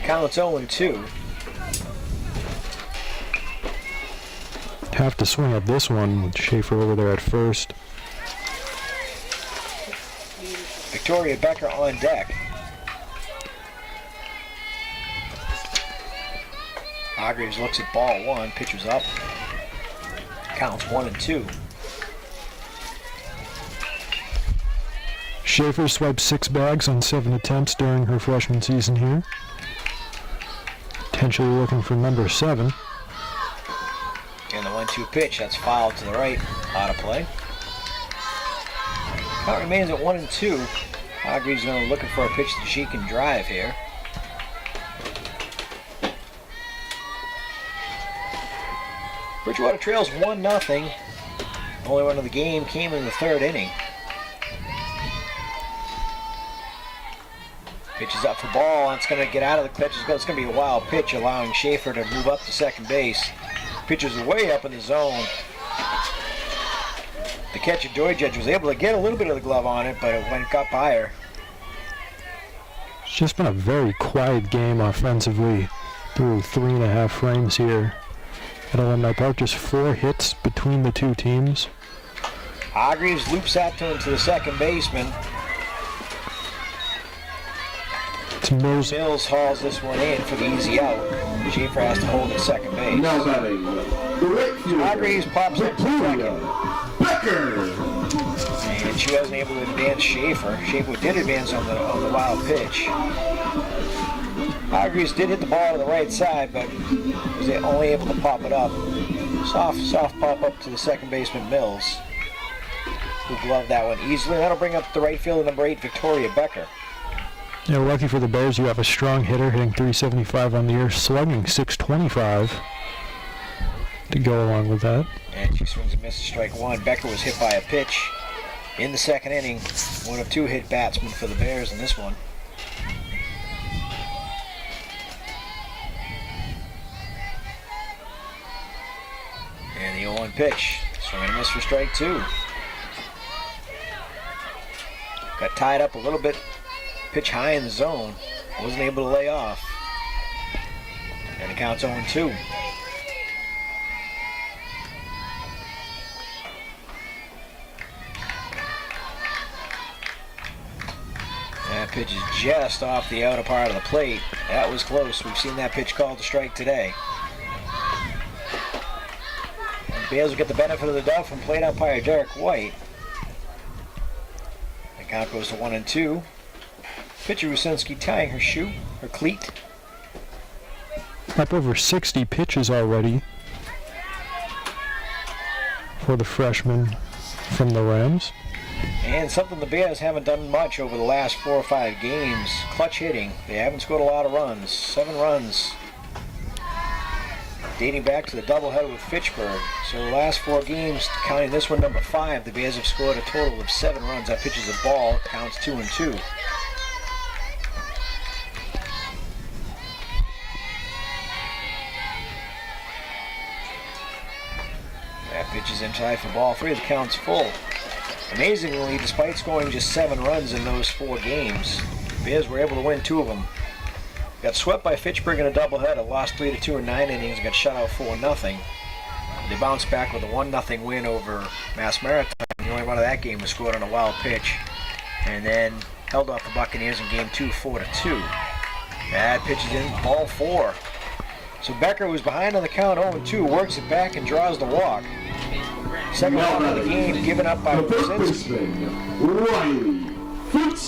Counts 0-2. Have to swing at this one with Schaefer over there at first. Victoria Becker on deck. Hargreaves looks at ball 1, pitches up. Counts 1-2. Schaefer swiped 6 bags on 7 attempts during her freshman season here. Potentially looking for number 7. And the 1-2 pitch, that's fouled to the right, out of play. Count remains at 1-2. Hargreaves is going to looking for a pitch that she can drive here. Bridgewater trails 1-0. Only run of the game came in the 3rd inning. Pitch is up for ball, and it's going to get out of the pitch. It's going to be a wild pitch, allowing Schaefer to move up to second base. Pitcher's way up in the zone. The catcher, Joy Judge, was able to get a little bit of the glove on it, but it got by her. It's just been a very quiet game offensively through 3.5 frames here at Alumni Park. Just 4 hits between the two teams. Hargreaves loops that to him to the second baseman. It's Mills. Mills hauls this one in for the easy out. Schaefer has to hold at second base. Now batting, the right fielder, Hargreaves pops up to second. Becker. And she wasn't able to advance Schaefer. Schaefer did advance on the wild pitch. Hargreaves did hit the ball to the right side, but was only able to pop it up. Soft pop up to the second baseman Mills, who gloved that one easily. That'll bring up the right fielder, number 8, Victoria Becker. Yeah, lucky for the Bears, you have a strong hitter hitting .375 on the year, slugging .625 to go along with that. And she swings and misses strike 1. Becker was hit by a pitch in the 2nd inning. One of 2 hit batsmen for the Bears in this one. And the 0-1 pitch. Swing and a miss for strike 2. Got tied up a little bit. Pitch high in the zone. Wasn't able to lay off. And it counts 0-2. That pitch is just off the outer part of the plate. That was close. We've seen that pitch called a strike today. And the Bears will get the benefit of the doubt from plate umpire Derek White. The count goes to 1-2. Pitcher Rusinski tying her cleat. Up over 60 pitches already for the freshman from the Rams. And something the Bears haven't done much over the last 4 or 5 games. Clutch hitting. They haven't scored a lot of runs. 7 runs. Dating back to the doubleheader with Fitchburg. So the last 4 games, counting this one number 5, the Bears have scored a total of 7 runs. That pitch is a ball. Counts 2-2. That pitch is inside for ball 3. The count's full. Amazingly, despite scoring just 7 runs in those 4 games, the Bears were able to win 2 of them. Got swept by Fitchburg in a doubleheader, lost 3-2 in 9 innings, and got shut out 4-0. They bounced back with a 1-0 win over Mass Maritime. The only run of that game was scored on a wild pitch, and then held off the Buccaneers in game 2, 4-2. That pitch is in, ball 4. So Becker, who's behind on the count 0-2, works it back and draws the walk. Second walk of the game given up by Rusinski.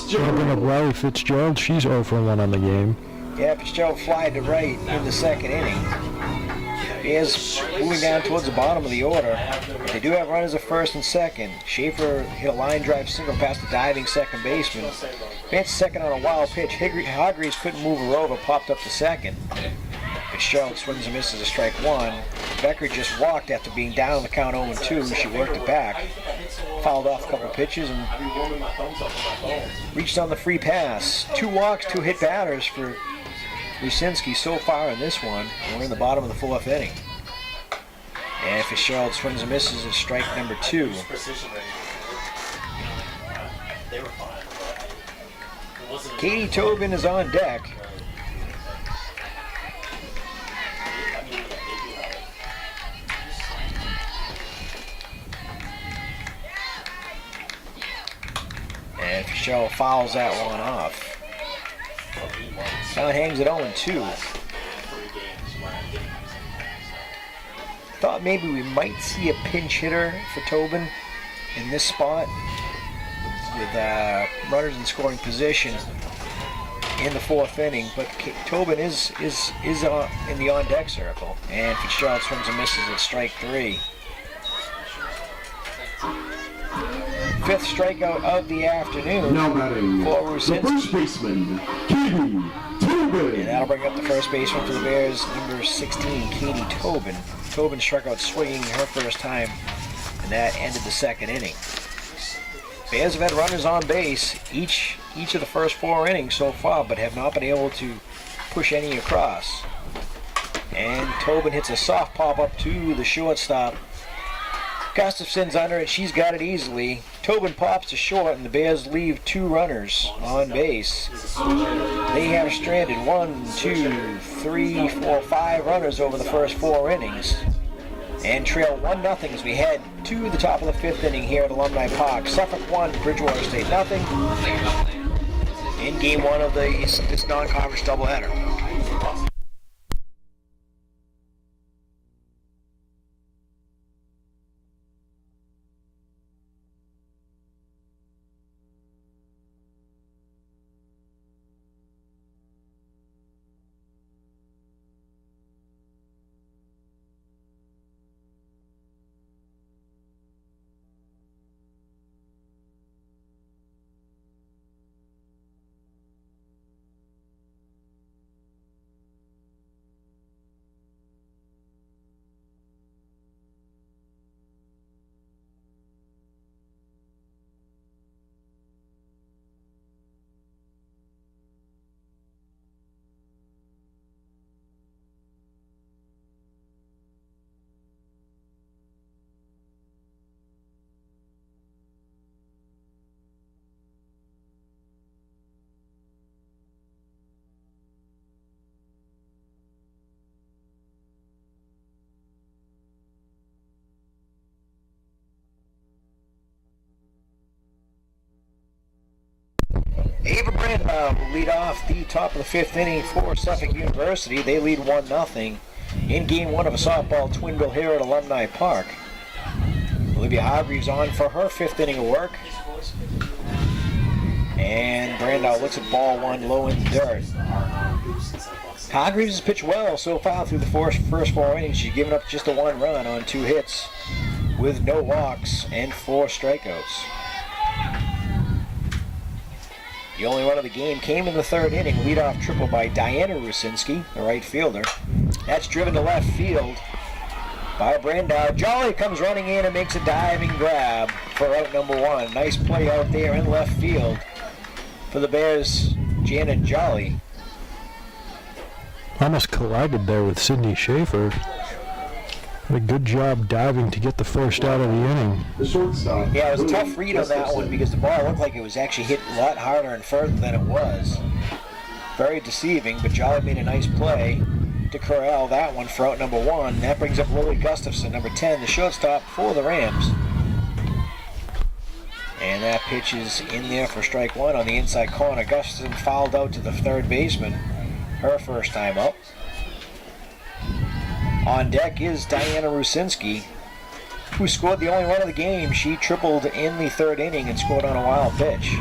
Giving up Riley Fitzgerald. She's 0-for-1 on the game. Yeah, Fitzgerald flied to right in the 2nd inning. Bears moving down towards the bottom of the order. But they do have runners at first and second. Schaefer hit a line drive single past the diving second baseman. Advanced second on a wild pitch. Hargreaves couldn't move her over, popped up to second. Fitzgerald swings and misses a strike 1. Becker just walked after being down on the count 0-2. She worked it back. fouled off a couple pitches and reached on the free pass. 2 walks, 2 hit batters for Rucinski so far in this one. We're in the bottom of the 4th inning. And Fitzgerald swings and misses at strike number 2. Katie Tobin is on deck. And Fitzgerald fouls that one off. Now it hangs at 0-2. Thought maybe we might see a pinch hitter for Tobin in this spot with runners in scoring position in the 4th inning, but Tobin is in the on-deck circle, and Fitzgerald swings and misses at strike 3. 5th strikeout of the afternoon Now batting, for the Rucinski. first baseman, Katie Tobin. And that'll bring up the first baseman for the Bears, number 16, Katie Tobin. Tobin struck out swinging her first time, and that ended the 2nd inning. Bears have had runners on base each of the first 4 innings so far, but have not been able to push any across. And Tobin hits a soft pop-up to the shortstop. Gustafson's under it. She's got it easily. Tobin pops to short, and the Bears leave 2 runners on base. They have stranded 1, 2, 3, 4, 5 runners over the first 4 innings. And trail 1-0 as we head to the top of the 5th inning here at Alumni Park. Suffolk 1, Bridgewater State 0 in Game 1 of this non-conference doubleheader. Ava Brandau will lead off the top of the 5th inning for Suffolk University. They lead 1-0 in Game 1 of a softball twin bill here at Alumni Park. Olivia Hargreaves on for her 5th inning of work. And Brandau looks at ball 1 low in the dirt. Hargreaves has pitched well so far through the first 4 innings. She's given up just a 1 run on 2 hits with no walks and 4 strikeouts. The only run of the game came in the 3rd inning. Leadoff triple by Diana Rucinski, the right fielder. That's driven to left field by Brandau. Jolly comes running in and makes a diving grab for out number 1. Nice play out there in left field for the Bears, Janet Jolly. Almost collided there with Sydney Schaefer. A good job diving to get the first out of the inning. The shortstop. Yeah, it was a tough read on that one because the ball looked like it was actually hit a lot harder and further than it was. Very deceiving, but Jolly made a nice play to corral that one for out number 1. That brings up Lily Gustafson, number 10, the shortstop for the Rams. And that pitch is in there for strike 1 on the inside corner. Gustafson fouled out to the 3rd baseman, her first time up. On deck is Diana Rucinski, who scored the only run of the game. She tripled in the 3rd inning and scored on a wild pitch.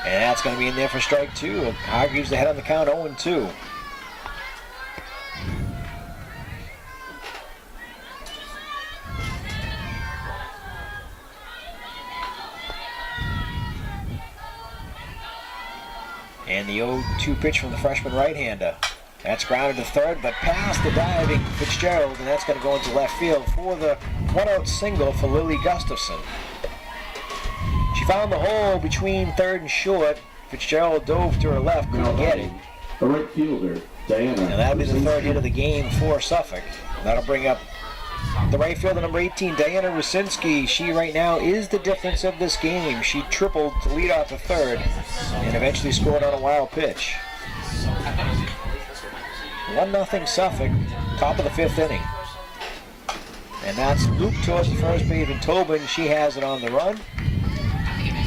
And that's going to be in there for strike 2. Hargreaves ahead on the count, 0-2. And the 0-2 pitch from the freshman right-hander. That's grounded to 3rd, but past the diving Fitzgerald, and that's going to go into left field for the 1-out single for Lily Gustafson. She found the hole between third and short. Fitzgerald dove to her left, couldn't get it. The right fielder, Diana. And that'll be the third hit of the game for Suffolk. That'll bring up the right fielder, number 18, Diana Rusinski. She right now is the difference of this game. She tripled to lead off the third and eventually scored on a wild pitch. 1-0 Suffolk, top of the fifth inning. And that's Luke towards the first baseman, Tobin. She has it on the run.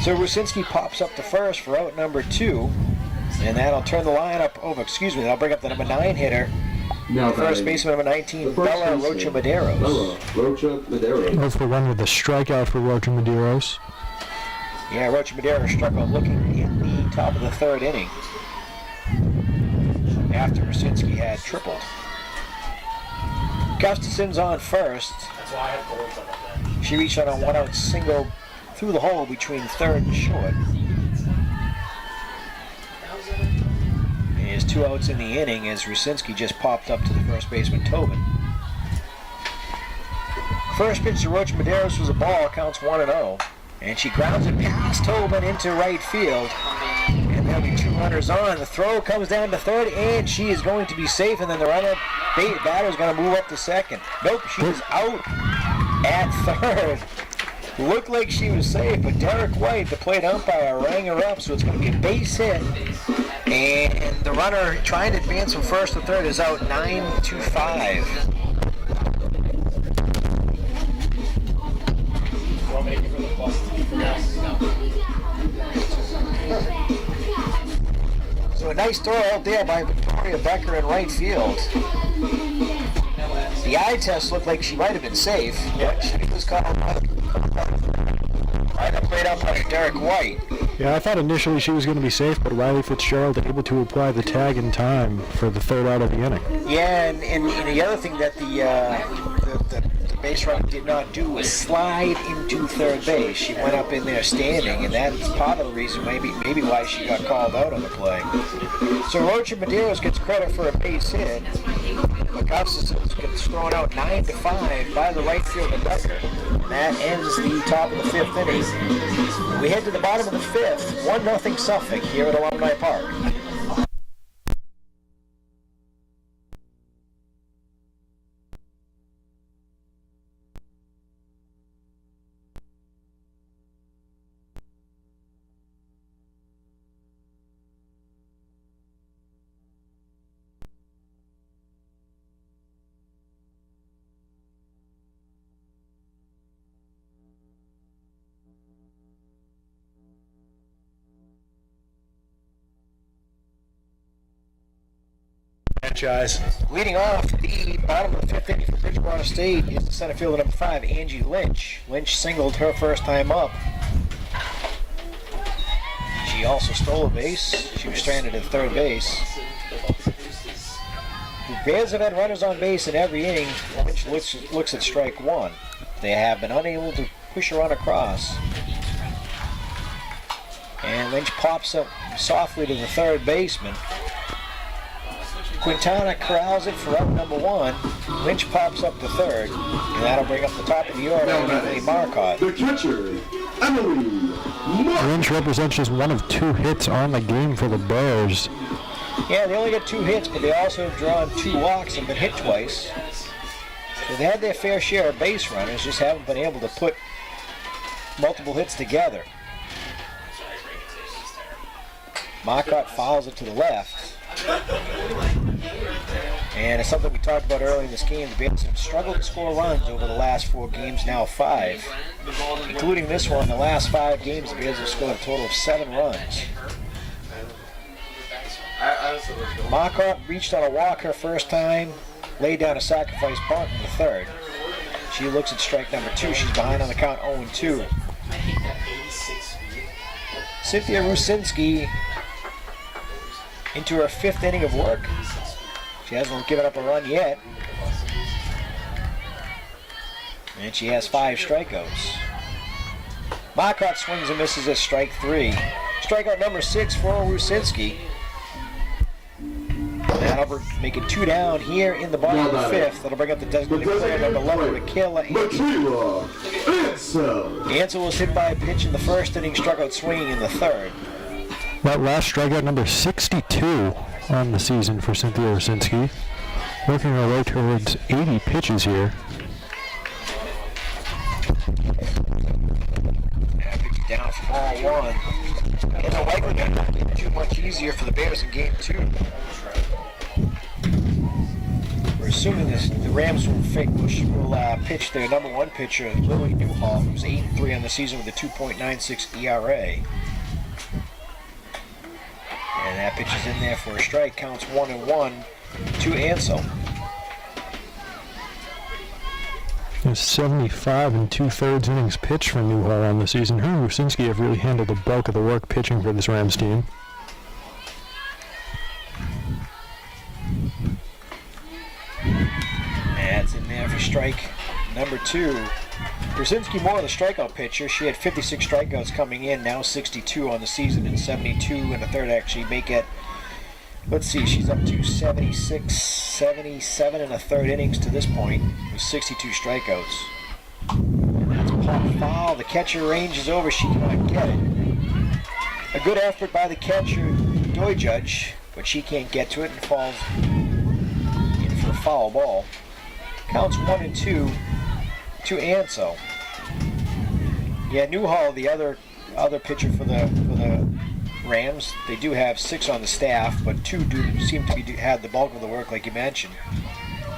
So Rusinski pops up to first for out number 2. And that'll turn the lineup over. That'll bring up the number 9 hitter. Now The first baseman, number 19, Bella Rocha Medeiros. Bella Rocha Medeiros. 0 for 1 with a strikeout for Rocha Medeiros. Yeah, Rocha Medeiros struck out looking in the top of the third inning after Rusinski had tripled. Gustafson's on first. She reached on a one-out single through the hole between third and short. And he has 2 outs in the inning as Rusinski just popped up to the first baseman, Tobin. First pitch to Rocha Medeiros was a ball, counts 1-0. And she grounds it past Tobin into right field. And there'll be 2 runners on. The throw comes down to third, and she is going to be safe. And then the batter is going to move up to second. Nope, she is out at third. Looked like she was safe, but Derek White, the plate umpire, rang her up, so it's going to be a base hit. And the runner trying to advance from first to third is out 9-5. So a nice throw out there by Victoria Becker in right field. The eye test looked like she might have been safe. Yeah, she was called right up by Derek White. Yeah, I thought initially she was going to be safe, but Riley Fitzgerald able to apply the tag in time for the third out of the inning. Yeah, and the other thing that the base runner did not do was slide into third base. She went up in there standing, and that's part of the reason maybe why she got called out on the play. So Rocha Medeiros gets credit for a base hit. Augustus gets thrown out 9-5 by the right fielder Becker. And that ends the top of the fifth inning. We head to the bottom of the fifth. 1-0 Suffolk here at Alumni Park. Franchise. Leading off the bottom of the fifth inning for Bridgewater State is the center fielder number 5, Angie Lynch. Lynch singled her first time up. She also stole a base. She was stranded at third base. The Bears have had runners on base in every inning. Lynch looks at strike 1. They have been unable to push her on across. And Lynch pops up softly to the third baseman. Quintana corrals it for out number 1. Lynch pops up to third, and that'll bring up the top of the order, Emily Marcotte. The catcher, Emily Marcotte. Lynch represents just 1 of 2 hits on the game for the Bears. Yeah, they only got 2 hits, but they also have drawn 2 walks and been hit twice. So they had their fair share of base runners, just haven't been able to put multiple hits together. Marcotte fouls it to the left. And it's something we talked about earlier in this game. The Bears have struggled to score runs over the last 4 games, now 5. Including this one, the last 5 games, the Bears have scored a total of 7 runs. Marcotte reached on a walk her first time, laid down a sacrifice bunt in the third. She looks at strike number 2. She's behind on the count 0-2. Cynthia Rusinski into her 5th inning of work. She hasn't given up a run yet. And she has 5 strikeouts. Marcotte swings and misses at strike 3. Strikeout number 6 for Rusinski. And That'll make it 2 down here in the bottom of the 5th. That'll bring up the designated player number 11, Michaela Ansel was hit by a pitch in the first inning, struck out swinging in the 3rd. That last strikeout, number 62 on the season for Cynthia Rusinski. Working her way towards 80 pitches here. Pitch down for ball 1. And the likely going to make it too much easier for the Bears in game 2. We're assuming the Rams will pitch their number 1 pitcher, Lily Newhall, who's 8-3 on the season with a 2.96 ERA. And that pitch is in there for a strike. Counts 1-1 to Ansel. There's 75 2/3 innings pitched for Newhall on the season. Her and Rusinski have really handled the bulk of the work pitching for this Rams team. That's in there for strike number 2. Rusinski more of the strikeout pitcher. She had 56 strikeouts coming in, now 62 on the season, and 72 in the 3rd actually make it, let's see, she's up to 76, 77 in the 3rd innings to this point with 62 strikeouts. And that's popped foul. The catcher ranges over. She cannot get it. A good effort by the catcher, Doy Judge, but she can't get to it and falls in for a foul ball. Counts 1-2 to Ansel. Yeah, Newhall, the other pitcher for the Rams, they do have 6 on the staff, but 2 do seem to have the bulk of the work, like you mentioned.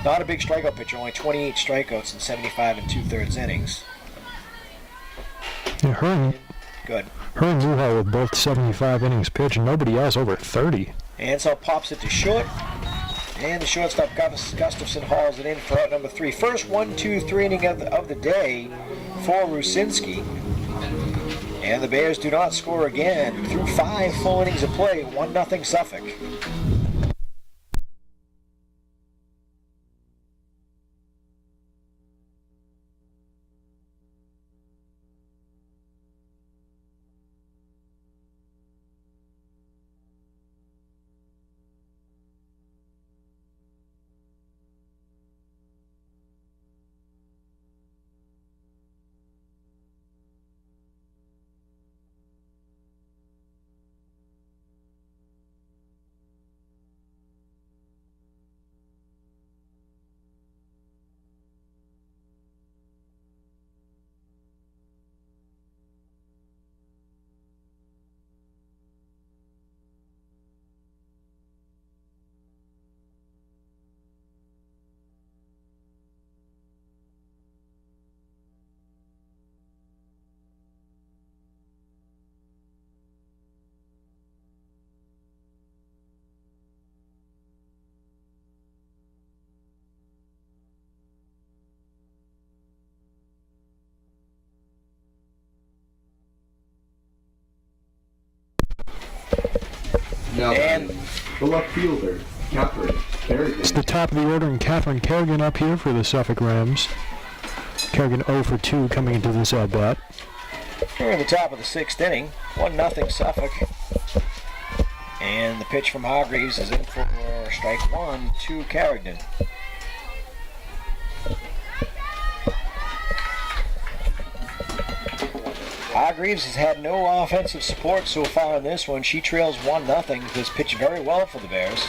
Not a big strikeout pitcher, only 28 strikeouts in 75 2/3 innings. Yeah, her and Newhall with both 75 innings pitched, and nobody else over 30. Ansel pops it to short, and the shortstop Gustafson hauls it in for out number 3. First 1-2-3 inning of the day for Rusinski. And the Bears do not score again through 5 full innings of play, 1-0 Suffolk. Now, and the left fielder, Catherine Kerrigan. It's the top of the order, and Catherine Kerrigan up here for the Suffolk Rams. Kerrigan 0 for 2 coming into this at-bat. We're in the top of the 6th inning, 1-0 Suffolk. And the pitch from Hargreaves is in for strike 1 to Kerrigan. Hargreaves has had no offensive support so far in this one. She trails 1-0. Has pitched very well for the Bears.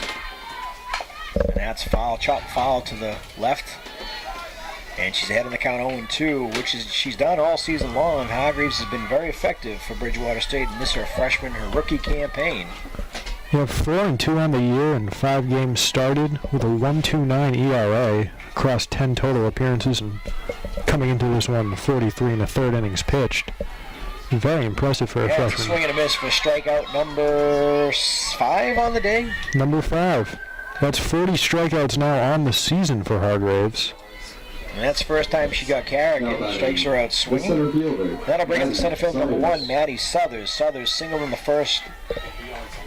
And that's foul, chopped foul to the left. And she's ahead in the count 0-2, which is she's done all season long. Hargreaves has been very effective for Bridgewater State in this her freshman, her rookie campaign. You have 4-2 on the year and 5 games started with a 1.29 ERA across 10 total appearances, and coming into this one 43 1/3 innings pitched. Very impressive for a freshman. Swing and a miss for strikeout number 5 on the day. Number 5. That's 40 strikeouts now on the season for Hargreaves. And that's the first time she got Kerrigan. Strikes her out swinging. That'll bring up the center field number 1, Maddie Southers. Southers singled in the first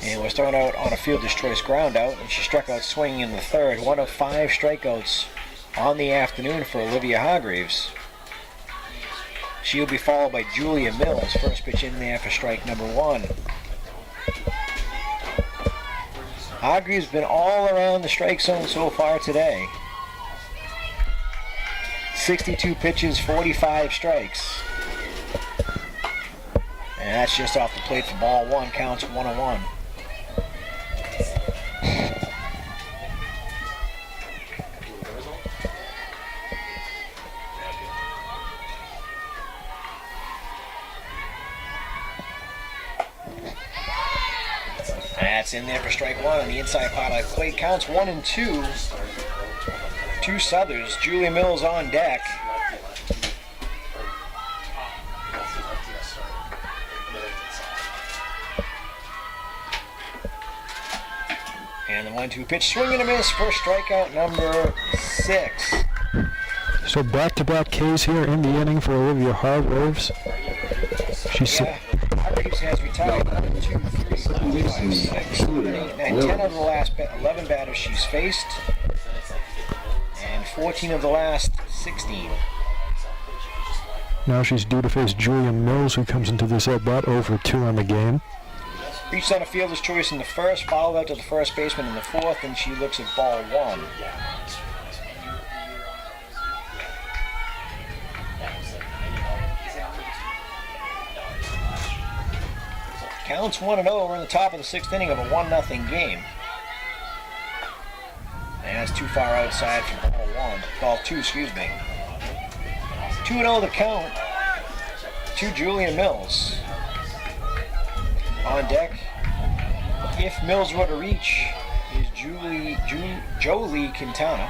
and was thrown out on a fielder's choice ground out, and she struck out swinging in the 3rd. 1 of 5 strikeouts on the afternoon for Olivia Hargreaves. She'll be followed by Julia Mills. First pitch in there for strike number 1. Hargreaves been all around the strike zone so far today. 62 pitches, 45 strikes. And that's just off the plate for ball one, counts 1-1. That's in there for strike one on the inside part of the plate. Counts 1-2. Two Southers. Julia Mills on deck. And the 1-2 pitch, swing and a miss for strikeout number 6. So back-to-back Ks here in the inning for Olivia Hargreaves. Hargreaves has retired 1, 2, 3, 4, 5, 6, 7, 8, 9, 10 of the last 11 batters she's faced, and 14 of the last 16. Now she's due to face Julia Mills, who comes into this at-bat 0-2 on the game. Reached on a fielder's choice in the first, fouled out to the first baseman in the fourth, and she looks at ball one. Counts 1-0. We're in the top of the 6th inning of a 1-0 game. And that's too far outside for ball 2, excuse me. 2-0 the count to Julia Mills. On deck, if Mills were to reach, is Jolie Quintana.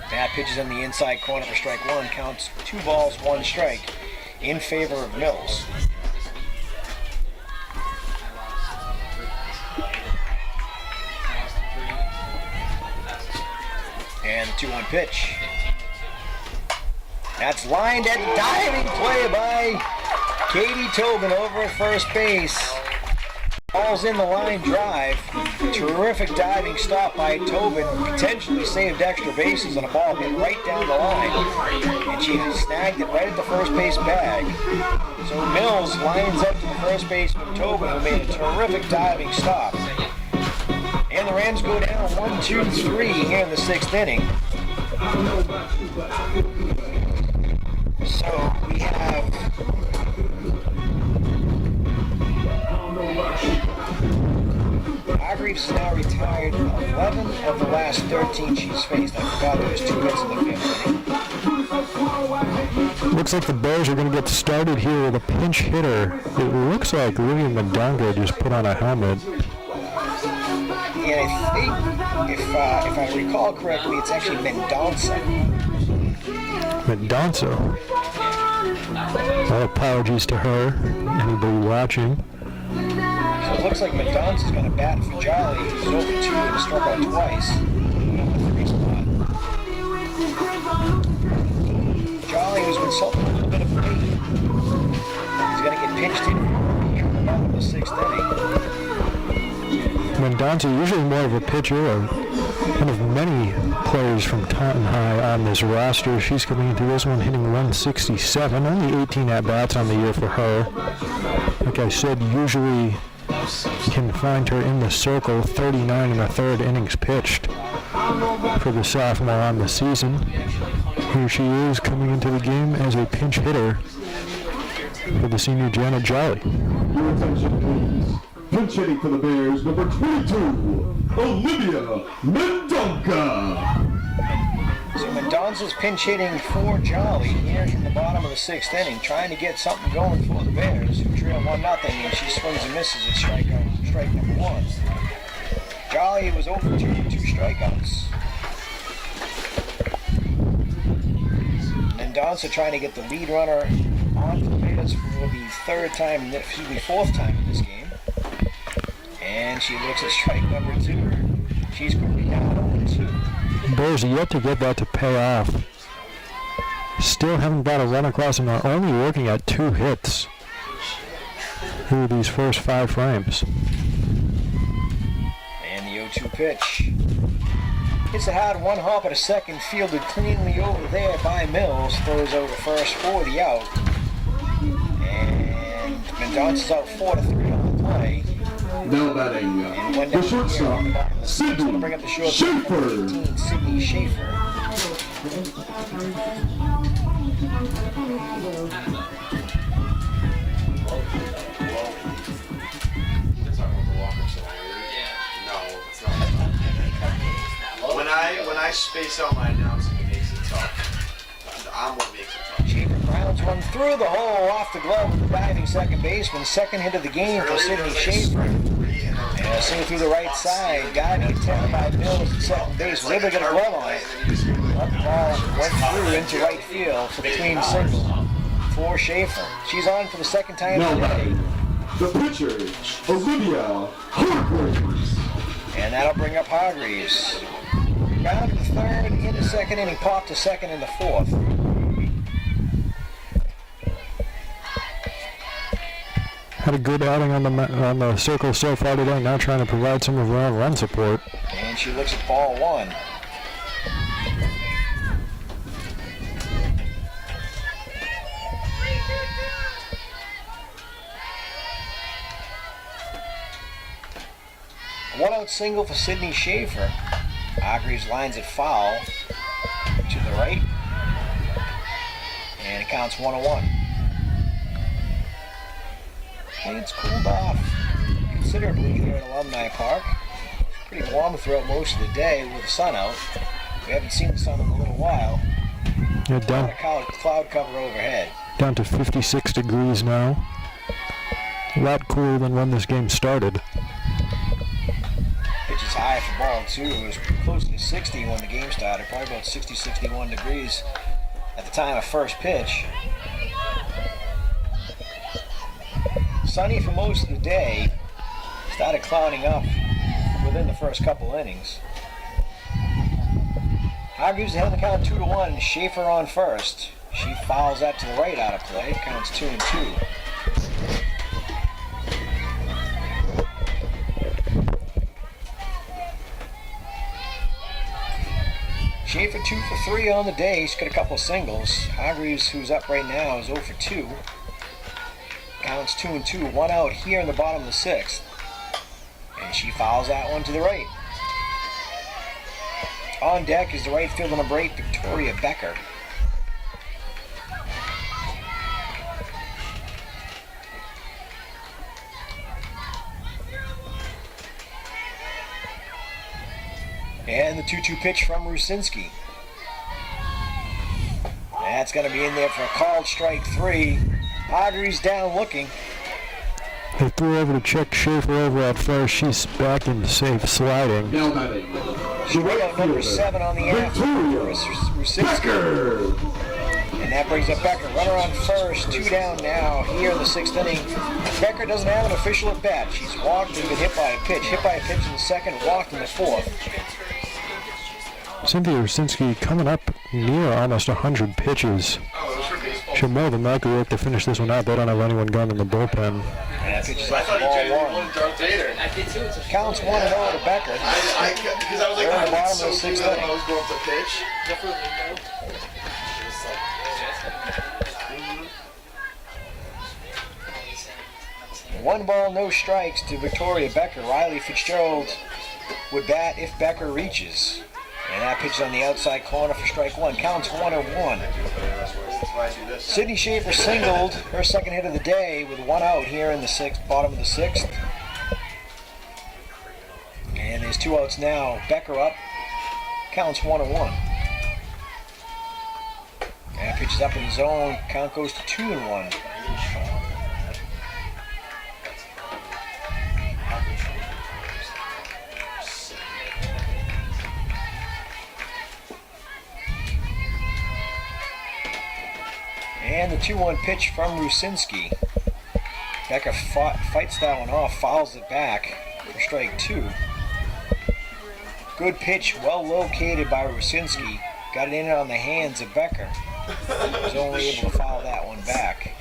That pitches in the inside corner for strike one. Counts 2 balls, 1 strike in favor of Mills. And the 2-1 pitch. That's lined at diving play by Katie Tobin over at first base. Ball's in the line drive. Terrific diving stop by Tobin. Potentially saved extra bases on a ball hit right down the line. And she snagged it right at the first base bag. So Mills lines up to the first baseman Tobin, who made a terrific diving stop. And the Rams go down 1-2-3 here in the 6th inning. So we have Hargreaves is now retired 11 of the last 13 she's faced. I forgot there was 2 hits in the 5th inning. Looks like the Bears are going to get started here with a pinch hitter. It looks like Lillian Mendonca just put on a helmet. And I think, if I recall correctly, it's actually Mendonca. Mendonca. All apologies to her, anybody watching. So it looks like Mendonca's going to bat for Jolly, who's over 2 and struck out twice. On the 3 spot. Jolly, who's been suffering a little bit of pain, he's going to get pinched in here in the bottom of the 6th inning. Mendonca, usually more of a pitcher, one of many players from Taunton High on this roster. She's coming into this one hitting 167, only 18 at-bats on the year for her. Like I said, usually you can find her in the circle, 39 1/3 innings pitched for the sophomore on the season. Here she is coming into the game as a pinch hitter for the senior Janet Jolly. Your attention, please. Pinch hitting for the Bears, number 22, Olivia Mendonca. So Mendonca's pinch hitting for Jolly here in the bottom of the 6th inning, trying to get something going for the Bears, who trail 1-0, and she swings and misses at strike number 1. Jolly was over 2 for 2 strikeouts. Mendonca trying to get the lead runner on the Bears for the 4th time in this game. And she looks at strike number 2. She's going to be down 0-2. Bears yet to get that to pay off. Still haven't got a run across and are only working at 2 hits through these first 5 frames. And the 0-2 pitch. Hits a hard 1 hop at a second, fielded cleanly over there by Mills. Throws over first for the out. And Mendonca's out 4-3 on the play. Now batting, the shortstop, Bring up the Sydney short Schaefer. 18, Sydney Schaefer. When I space out my announcing, it makes it tough. I'm what makes it tough. Schaefer grounds one through the hole off the glove of the diving second baseman. Second hit of the game for Sydney Schaefer. And single through the right side. Diving attempted by Mills at second base. Was able to get a glove on it. But the ball went through into right field for the clean single for Schaefer. She's on for the second time Now today. batting, the pitcher, Olivia Hargreaves. And that'll bring up Hargreaves. Ground to the third, into second inning, popped to second in the fourth. Had a good outing on the circle so far today, now trying to provide some of her own run support. And she looks at ball one. One out single for Sydney Schaefer. Hargreaves lines it foul to the right. And it counts 1-1. And it's cooled off considerably here at Alumni Park. It's pretty warm throughout most of the day with the sun out. We haven't seen the sun in a little while. Yeah, A lot of cloud cover overhead. down to 56 degrees now. A lot cooler than when this game started. Pitch is high for ball two. It was close to 60 when the game started. Probably about 60, 61 degrees at the time of first pitch. Sunny for most of the day. Started clouding up within the first couple innings. Hargreaves ahead of the count 2-1. Schaefer on first. She fouls that to the right out of play. Counts 2-2. Schaefer 2 for 3 on the day. She's got a couple of singles. Hargreaves, who's up right now, is 0 for 2. Counts 2-2. One out here in the bottom of the sixth. And she fouls that one to the right. On deck is the right fielder number 8, Victoria Becker. And the 2-2 pitch from Rusinski. That's going to be in there for a called strike 3. Hargreaves down looking. They threw over to check Schaefer over at first. She's back in safe sliding. Now batting, the Strikeout right number fielder, 7 on the app. Victoria Rusinski. Becker. And that brings up Becker. Runner on first, 2 down now here in the 6th inning. Becker doesn't have an official at bat. She's walked and been hit by a pitch. Hit by a pitch in the second, walked in the 4th. Cynthia Rusinski coming up near almost 100 pitches. She'll more than likely work to finish this one out. They don't have anyone going in the bullpen. And that pitch is out for ball 1. Counts 1-0 to Becker. Because I was like, They're in the I bottom was of the so 6th good. I inning. was going to pitch. One ball, no strikes to Victoria Becker. Riley Fitzgerald would bat if Becker reaches. And that pitch is on the outside corner for strike 1. Counts 1-1. Sydney Schaefer singled her second hit of the day with 1 out here in the 6th, bottom of the 6th. And there's 2 outs now. Becker up. Counts 1-1. And pitch is up in the zone. Count goes to 2-1. And the 2-1 pitch from Rusinski. Becker fights that one off, fouls it back for strike 2. Good pitch, well located by Rusinski. Got it in on the hands of Becker. Was only able to foul that one back.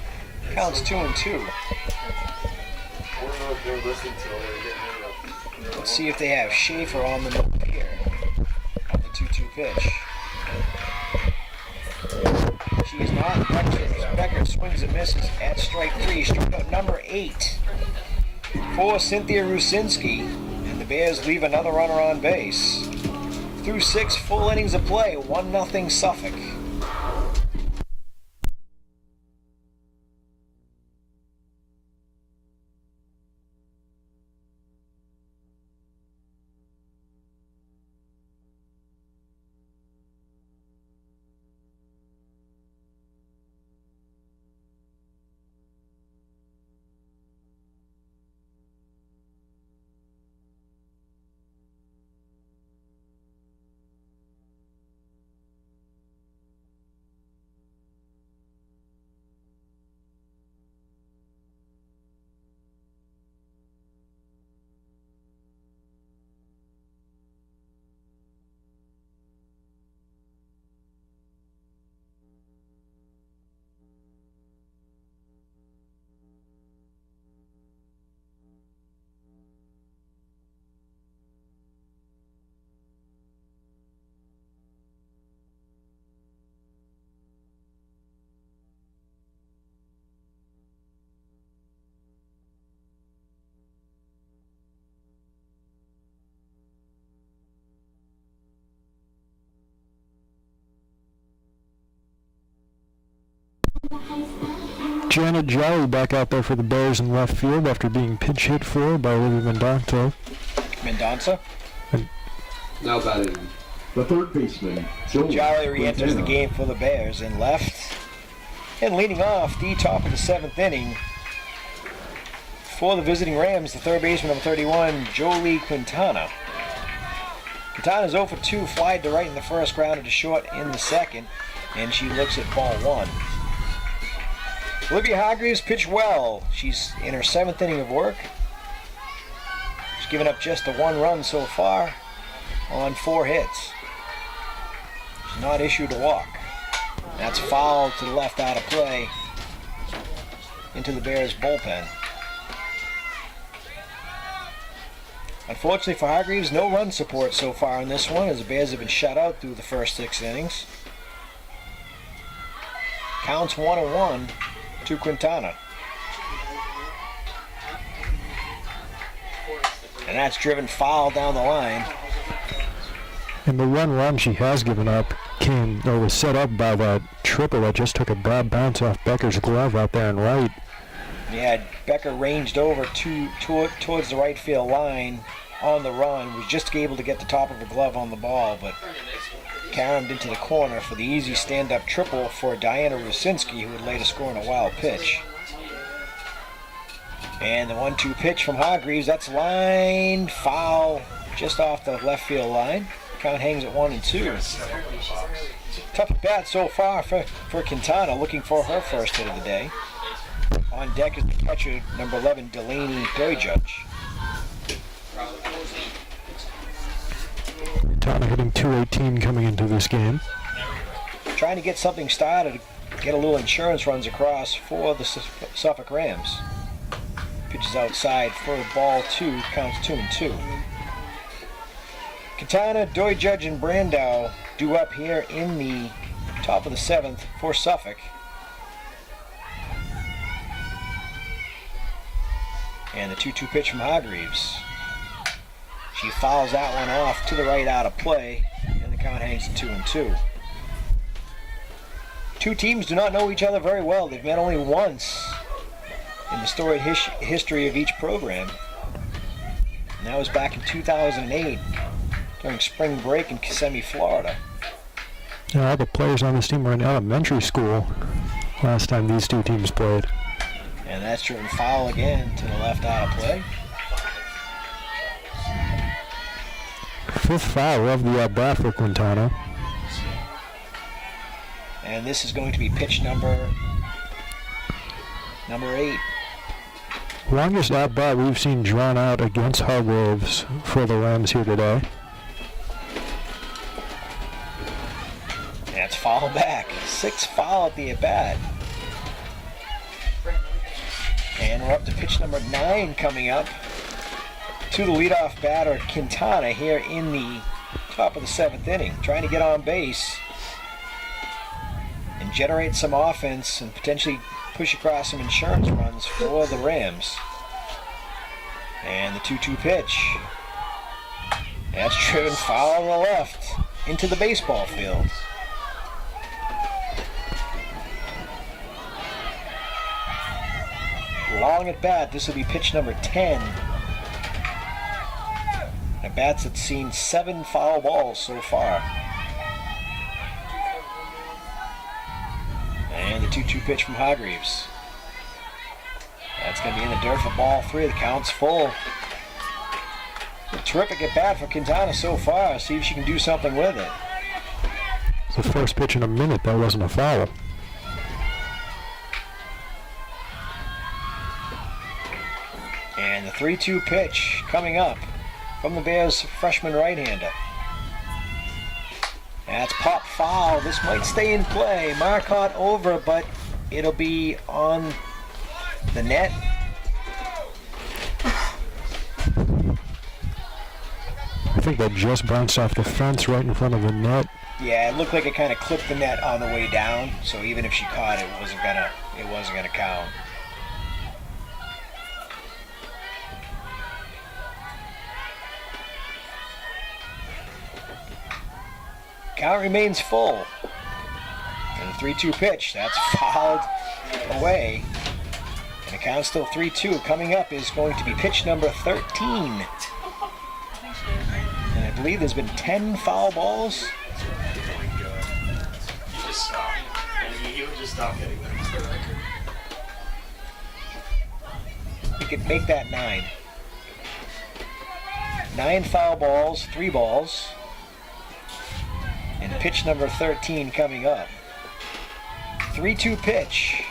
Counts 2-2. Let's see if they have Schaefer on the note here on the 2-2 pitch. She is not. Becker swings and misses at strike 3. Strikeout number 8 for Cynthia Rusinski, and the Bears leave another runner on base. Through 6 full innings of play, 1-0 Suffolk. Janet Jolly back out there for the Bears in left field after being pinch hit for by Olivia Mendonça. Now batting, the third baseman, Joey Jolly re-enters the Quintana. game for the Bears in left. And leading off the top of the 7th inning for the visiting Rams, the third baseman, number 31, Jolie Quintana. Quintana's 0 for 2, fly to right in the first, grounded to short in the second, and she looks at ball 1. Olivia Hargreaves pitched well. She's in her 7th inning of work. She's given up just the 1 run so far on 4 hits. She's not issued a walk. That's foul to the left, out of play into the Bears bullpen. Unfortunately for Hargreaves, no run support so far in this one, as the Bears have been shut out through the first 6 innings. Counts 1-1 to Quintana. And that's driven foul down the line. And the one run she has given up was set up by that triple that just took a bad bounce off Becker's glove out there in right. Yeah, Becker ranged over towards the right field line on the run, was just able to get the top of her glove on the ball, but caromed into the corner for the easy stand-up triple for Diana Rusinski, who would later score in a wild pitch. And the 1-2 pitch from Hargreaves, that's line foul just off the left field line. Count hangs at 1-2. Tough at bat so far for Quintana, looking for her first hit of the day. On deck is the catcher, number 11, Delaney Doijudge. Quintana hitting .218 coming into this game. Trying to get something started, get a little insurance runs across for the Suffolk Rams. Pitches outside for ball 2, counts 2-2. Quintana, Doijudge, and Brandow due up here in the top of the 7th for Suffolk. And the 2-2 pitch from Hargreaves. She fouls that one off to the right, out of play, and the count hangs at 2-2. Two teams do not know each other very well. They've met only once in the storied history of each program. And that was back in 2008 during spring break in Kissimmee, Florida. All the players on this team were in elementary school last time these two teams played. And that's driven foul again to the left, out of play. 5th foul of the at-bat for Quintana. And this is going to be pitch number 8. Longest at-bat we've seen drawn out against Hargreaves for the Rams here today. That's foul back. 6th foul at the at-bat. And we're up to pitch number 9 coming up to the leadoff batter, Quintana, here in the top of the 7th inning. Trying to get on base and generate some offense and potentially push across some insurance runs for the Rams. And the 2-2 pitch. That's driven foul to the left into the baseball field. Long at bat. This will be pitch number 10. A bat that's seen 7 foul balls so far. And the 2-2 pitch from Hargreaves. That's going to be in the dirt for ball 3. The count's full. A terrific at bat for Quintana so far. See if she can do something with it. It's the first pitch in a minute that wasn't a foul. And the 3-2 pitch coming up from the Bears' freshman right-hander. That's pop foul. This might stay in play. Marcotte over, but it'll be on the net. I think that just bounced off the fence right in front of the net. Yeah, it looked like it kind of clipped the net on the way down. So even if she caught it, it wasn't gonna count. Count remains full. And the 3-2 pitch, that's fouled away. And the count's still 3-2. Coming up is going to be pitch number 13. And I believe there's been 10 foul balls. You just stop. He would just stop hitting them. We could make that 9. 9 foul balls, 3 balls. And pitch number 13 coming up. 3-2 pitch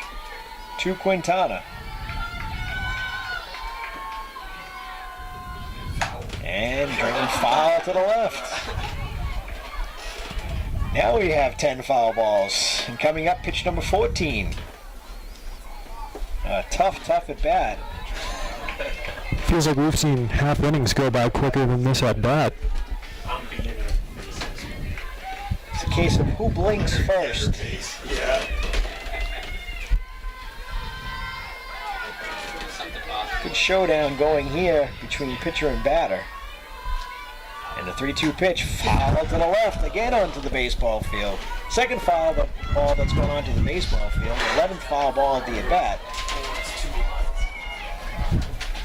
to Quintana. And driven foul to the left. Now we have 10 foul balls. And coming up, pitch number 14. Tough at bat. Feels like we've seen half innings go by quicker than this at bat. It's a case of who blinks first. Yeah. Good showdown going here between pitcher and batter. And the 3-2 pitch, foul to the left, again onto the baseball field. Second foul ball that's gone onto the baseball field. 11th foul ball at the at-bat.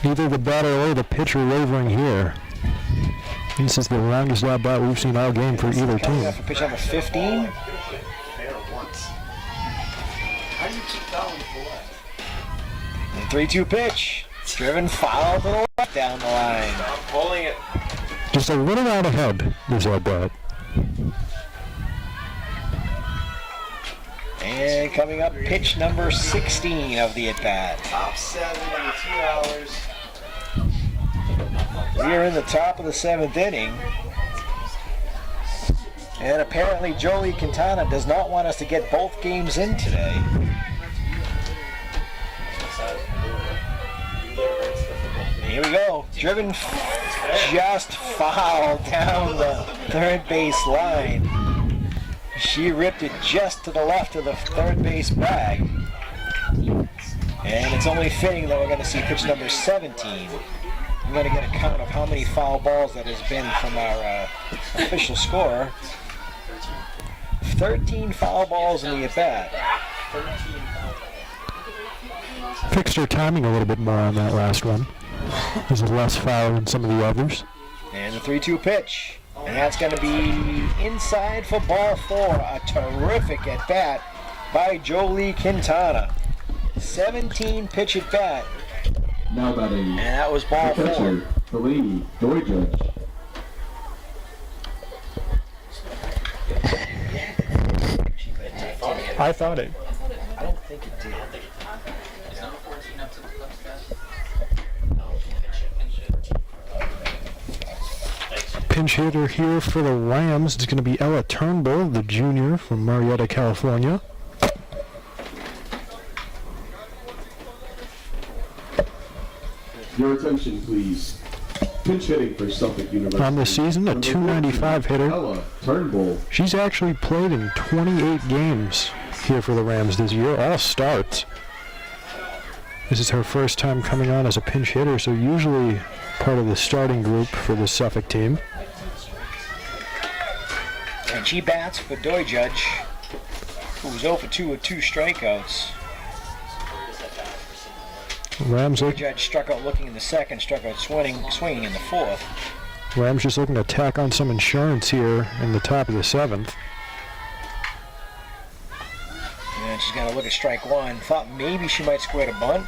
Either the batter or the pitcher wavering here. This is the longest at bat we've seen all game for either Coming team. up for pitch number 15. Fair once. How do you keep fouling for what? And 3-2 pitch, driven foul to the left down the line. I'm pulling it. Just a little out ahead, this at bat. And coming up, pitch number 16 of the at-bat. Top 7 in the 2 hours. We are in the top of the 7th inning. And apparently Jolie Quintana does not want us to get both games in today. Here we go. Driven just foul down the third base line. She ripped it just to the left of the third base bag. And it's only fitting that we're going to see pitch number 17. I'm going to get a count of how many foul balls that has been from our official scorer. 13 foul balls in the at-bat. Fixed her timing a little bit more on that last one. This is less foul than some of the others. And the 3-2 pitch. And that's going to be inside for ball 4. A terrific at-bat by Jolie Quintana. 17 pitch at-bat. Now batting. And that was ball 4. Catcher, Delaney Doijudge. I thought it. I don't think it did. Pinch hitter here for the Rams is going to be Ella Turnbull, the junior from Marietta, California. Your attention, please. Pinch hitting for Suffolk University. On the season, a Number 295 14, hitter. Ella Turnbull. She's actually played in 28 games here for the Rams this year, all starts. This is her first time coming on as a pinch hitter, so usually part of the starting group for the Suffolk team. And she bats for Doy Judge, who's 0 for 2 with 2 strikeouts. Rams Doy Judge struck out looking in the second, struck out swinging in the fourth. Rams just looking to tack on some insurance here in the top of the 7th. And she's going to look at strike one. Thought maybe she might square the bunt.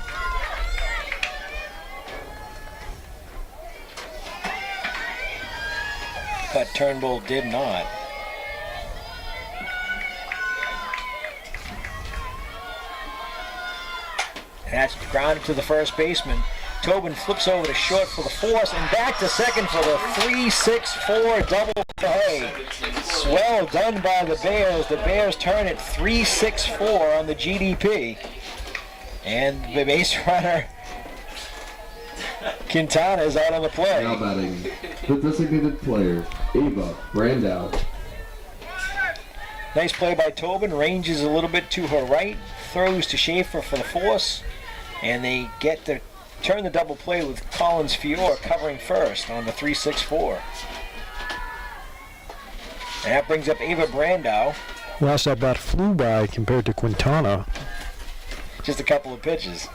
But Turnbull did not. And that's grounded to the first baseman. Tobin flips over to short for the force and back to second for the 3-6-4 double play. Well done by the Bears. The Bears turn it 3-6-4 on the GDP. And the base runner, Quintana, is out on the play. Now batting, the designated player, Ava Brandow. Nice play by Tobin. Ranges a little bit to her right. Throws to Schaefer for the force. And they get to turn the double play with Collins Fiore covering first on the 3-6-4. And that brings up Ava Brandow. Last at bat flew by compared to Quintana. Just a couple of pitches.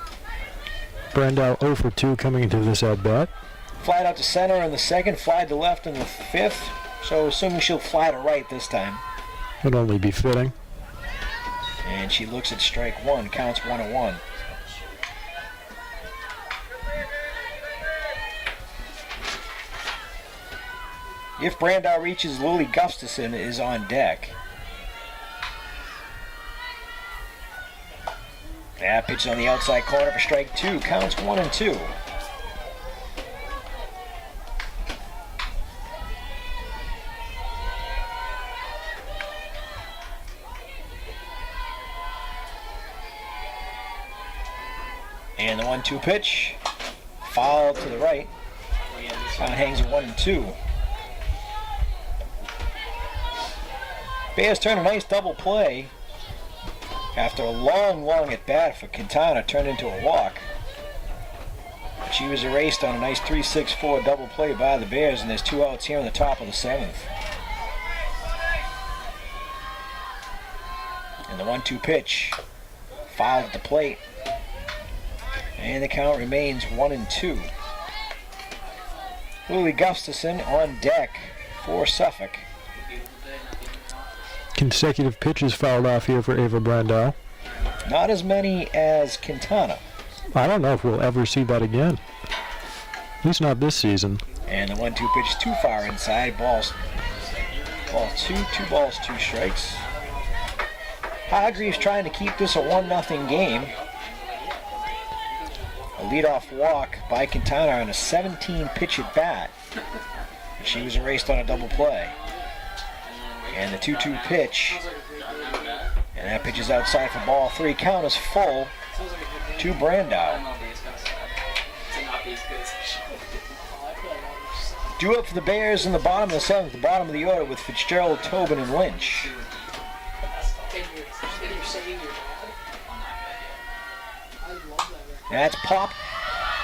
Brandow 0 for 2 coming into this at bat. Flied out to center in the second, flied to left in the fifth. So assuming she'll fly to right this time. Would only be fitting. And she looks at strike one, counts 1-1. If Brandow reaches, Lily Gustafson is on deck. That pitch on the outside corner for strike two. Counts 1-2. And the 1-2 pitch. Foul to the right. Count hangs at 1-2. Bears turn a nice double play after a long at bat for Quintana turned into a walk. But she was erased on a nice 3-6-4 double play by the Bears, and there's 2 outs here in the top of the 7th. And the 1-2 pitch fouled at the plate, and the count remains 1-2. Lily Gustafson on deck for Suffolk. Consecutive pitches fouled off here for Ava Brandow. Not as many as Quintana. I don't know if we'll ever see that again. At least not this season. And the 1-2 pitch is too far inside. Ball 2, 2 balls, 2 strikes. Hargreaves trying to keep this a 1-0 game. A leadoff walk by Quintana on a 17-pitch at bat. She was erased on a double play. And the 2-2 pitch. And that pitch is outside for ball 3. Count is full to Brandow. Due up for the Bears in the bottom of the 7th, the bottom of the order with Fitzgerald, Tobin, and Lynch. That's pop.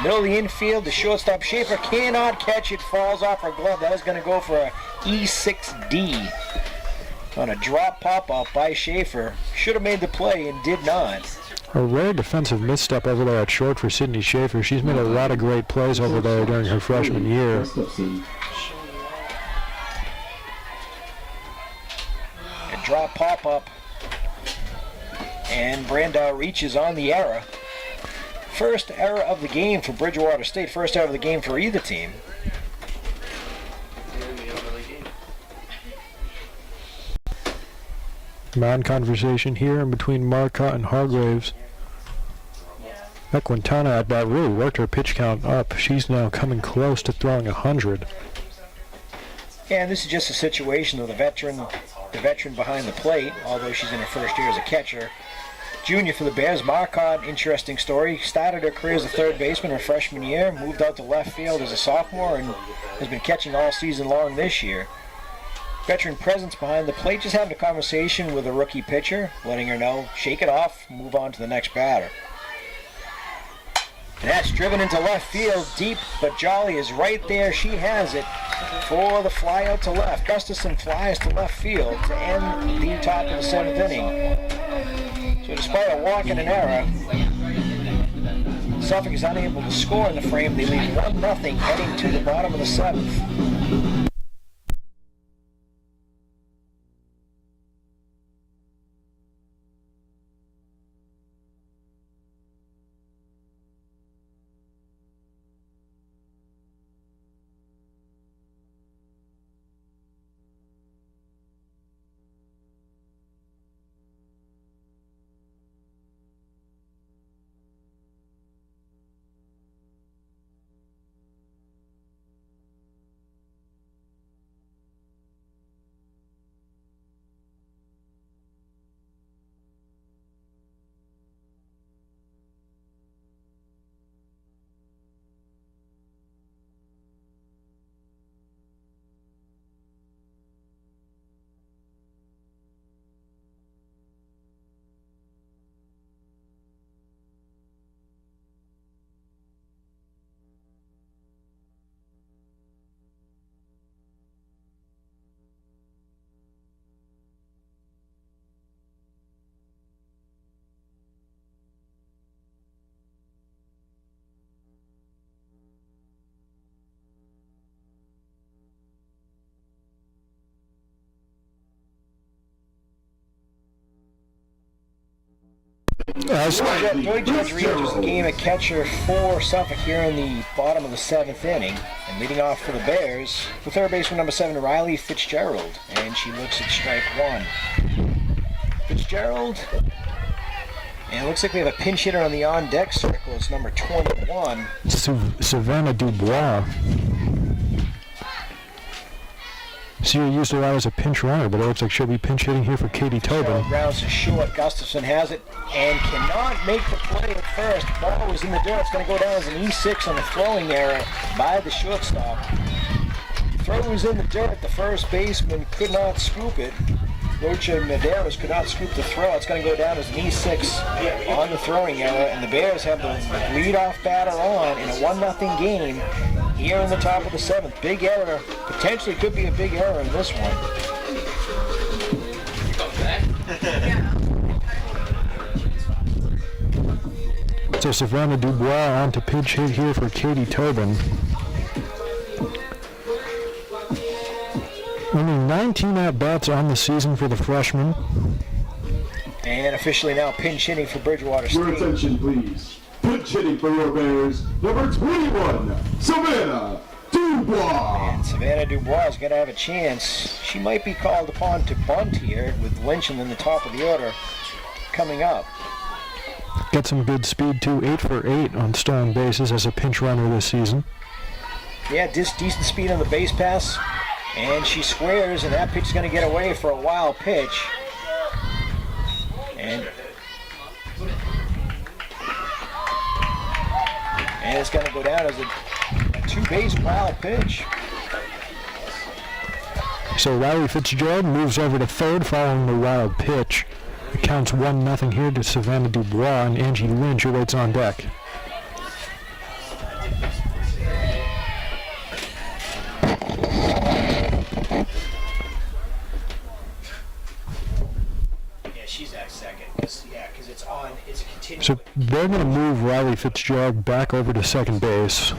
Middle of the infield, the shortstop Schaefer cannot catch it, falls off her glove. That is going to go for a E6D. On a drop pop-up by Schaefer. Should have made the play and did not. A rare defensive misstep over there at short for Sydney Schaefer. She's made a lot of great plays over there during her freshman year. A drop pop-up. And Brandow reaches on the error. First error of the game for Bridgewater State. First error of the game for either team. Mound conversation here in between Marcotte and Hargraves. That Quintana at bat really worked her pitch count up. She's now coming close to throwing 100. And this is just a situation of the veteran behind the plate, although she's in her first year as a catcher. Junior for the Bears, Marcotte, interesting story. Started her career as a third baseman her freshman year, moved out to left field as a sophomore, and has been catching all season long this year. Veteran presence behind the plate, just having a conversation with a rookie pitcher, letting her know, shake it off, move on to the next batter. That's driven into left field deep, but Jolly is right there. She has it for the fly out to left. Gustafson flies to left field to end the top of the 7th inning. So despite a walk and an error, Suffolk is unable to score in the frame. They lead 1-0 heading to the bottom of the 7th. Joey Judge Reeves was the game at catcher for Suffolk here in the bottom of the 7th inning. And leading off for the Bears, the third baseman number 7, Riley Fitzgerald. And she looks at strike 1. Fitzgerald. And it looks like we have a pinch hitter on the on-deck circle. It's number 21. Savannah Dubois. She used to allow as a pinch runner, but it looks like she'll be pinch hitting here for Katie Tobin. Grounds is short. Gustafson has it and cannot make the play at first. Ball was in the dirt. It's going to go down as an E6 on a throwing error by the shortstop. Throw was in the dirt. The first baseman could not scoop it. Rocha Medeiros could not scoop the throw. It's going to go down as an E6 on the throwing error, and the Bears have the leadoff batter on in a 1-0 game here in the top of the 7th. Big error. Potentially could be a big error in this one. So Savannah Dubois on to pinch hit here for Katie Tobin. Only 19 at-bats on the season for the freshman. And officially now pinch hitting for Bridgewater State. Your attention, please. Pinch hitting for your Bears, number 21, Savannah Dubois. And Savannah Dubois is going to have a chance. She might be called upon to bunt here with Lynch in the top of the order coming up. Got some good speed too, 8 for 8 on stolen bases as a pinch runner this season. Yeah, decent speed on the base pass. And she squares, and that pitch is going to get away for a wild pitch. And it's going to go down as a two-base wild pitch. So Riley Fitzgerald moves over to third following the wild pitch. It counts 1-0 here to Savannah Dubois, and Angie Lynch awaits on deck. So they're going to move Riley Fitzgerald back over to second base.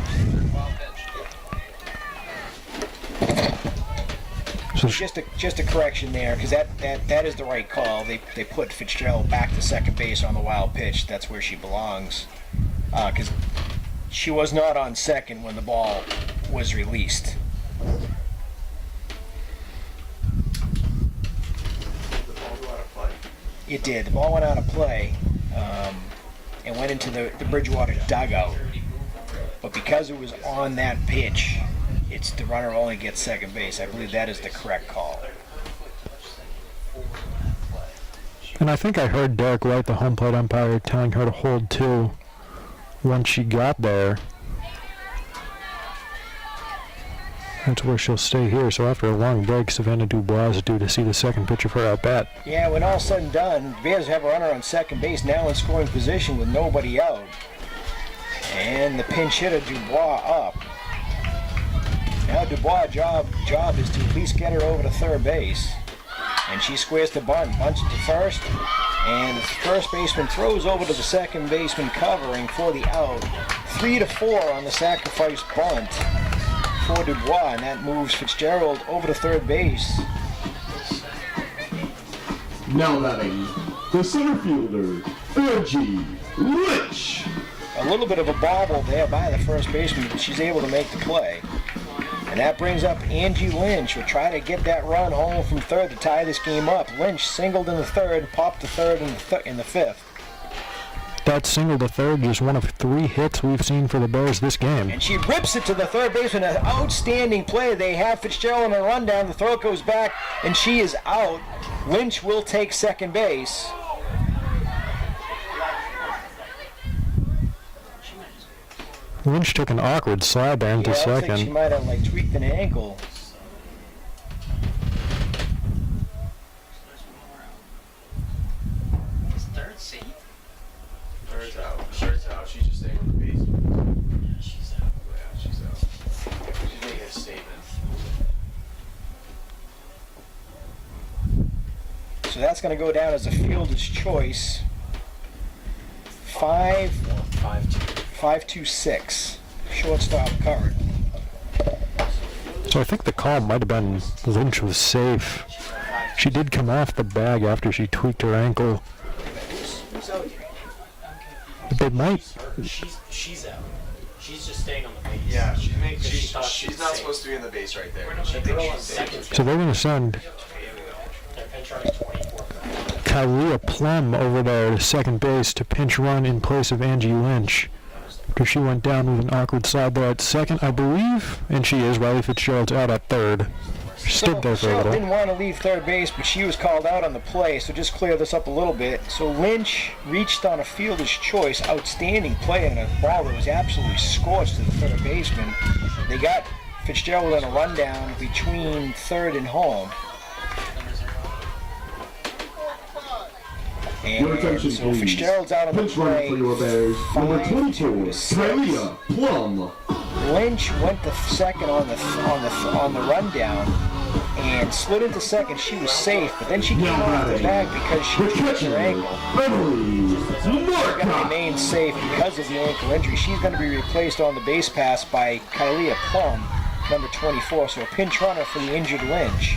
So just a correction there, because that is the right call. They put Fitzgerald back to second base on the wild pitch. That's where she belongs, because she was not on second when the ball was released. It did. The ball went out of play. And went into the Bridgewater dugout. But because it was on that pitch, it's the runner only gets second base. I believe that is the correct call. And I think I heard Derek White, the home plate umpire, telling her to hold two once she got there. That's where she'll stay here. So after a long break, Savannah Dubois is due to see the second pitch of her at-bat. Yeah, when all's said and done, Bears have a runner on second base now in scoring position with nobody out. And the pinch hitter, Dubois, up. Now Dubois' job is to at least get her over to third base. And she squares the bunt, bunts it to first. And the first baseman throws over to the second baseman covering for the out. 3-4 on the sacrifice bunt for Dubois, and that moves Fitzgerald over to third base. Now batting, the center fielder, Angie Lynch. A little bit of a bobble there by the first baseman, but she's able to make the play. And that brings up Angie Lynch. Will try to get that run home from third to tie this game up. Lynch singled in the third, popped to third in the fifth. That single to third is one of 3 hits we've seen for the Bears this game. And she rips it to the third baseman. An outstanding play. They have Fitzgerald on a rundown. The throw goes back, and she is out. Lynch will take second base. Lynch took an awkward slide down to I think she second. might have tweaked an ankle. Third seat. Third's out. Third's out. She's just staying on the base. Yeah, she's out. Yeah, she's out. She's making a statement. So that's going to go down as a fielder's choice. 5-2-6. Shortstop covered. So I think the call might have been Lynch was safe. She did come off the bag after she tweaked her ankle. But they might. She's out. She's just staying on the base. Yeah, She thought she she's was not safe. supposed to be in the base right there. She thinks she's safe. So they're going to send Their pinch runner is 24. Kylia Plum over there to second base to pinch run in place of Angie Lynch. After she went down with an awkward slide there at second, I believe, and she is. Riley Fitzgerald's out at third. Stood there for a Fitzgerald little. didn't want to leave third base, but she was called out on the play, so just clear this up a little bit. So Lynch reached on a fielder's choice, outstanding play, and a ball that was absolutely scorched to the third baseman. They got Fitzgerald on a rundown between third and home. Your attention, And so please. Fitzgerald's out on the Pinch runner play. for your Bears, number 22, 5-2-6. Kylia Plum. Lynch went to second on the rundown and slid into second. She was safe, but then she came off the bag because she The tweaked her catcher, ankle. Beverly She's going to Marcotte. remain safe because of the ankle injury. She's going to be replaced on the base pass by Kylia Plum, number 24. So a pinch runner for the injured Lynch.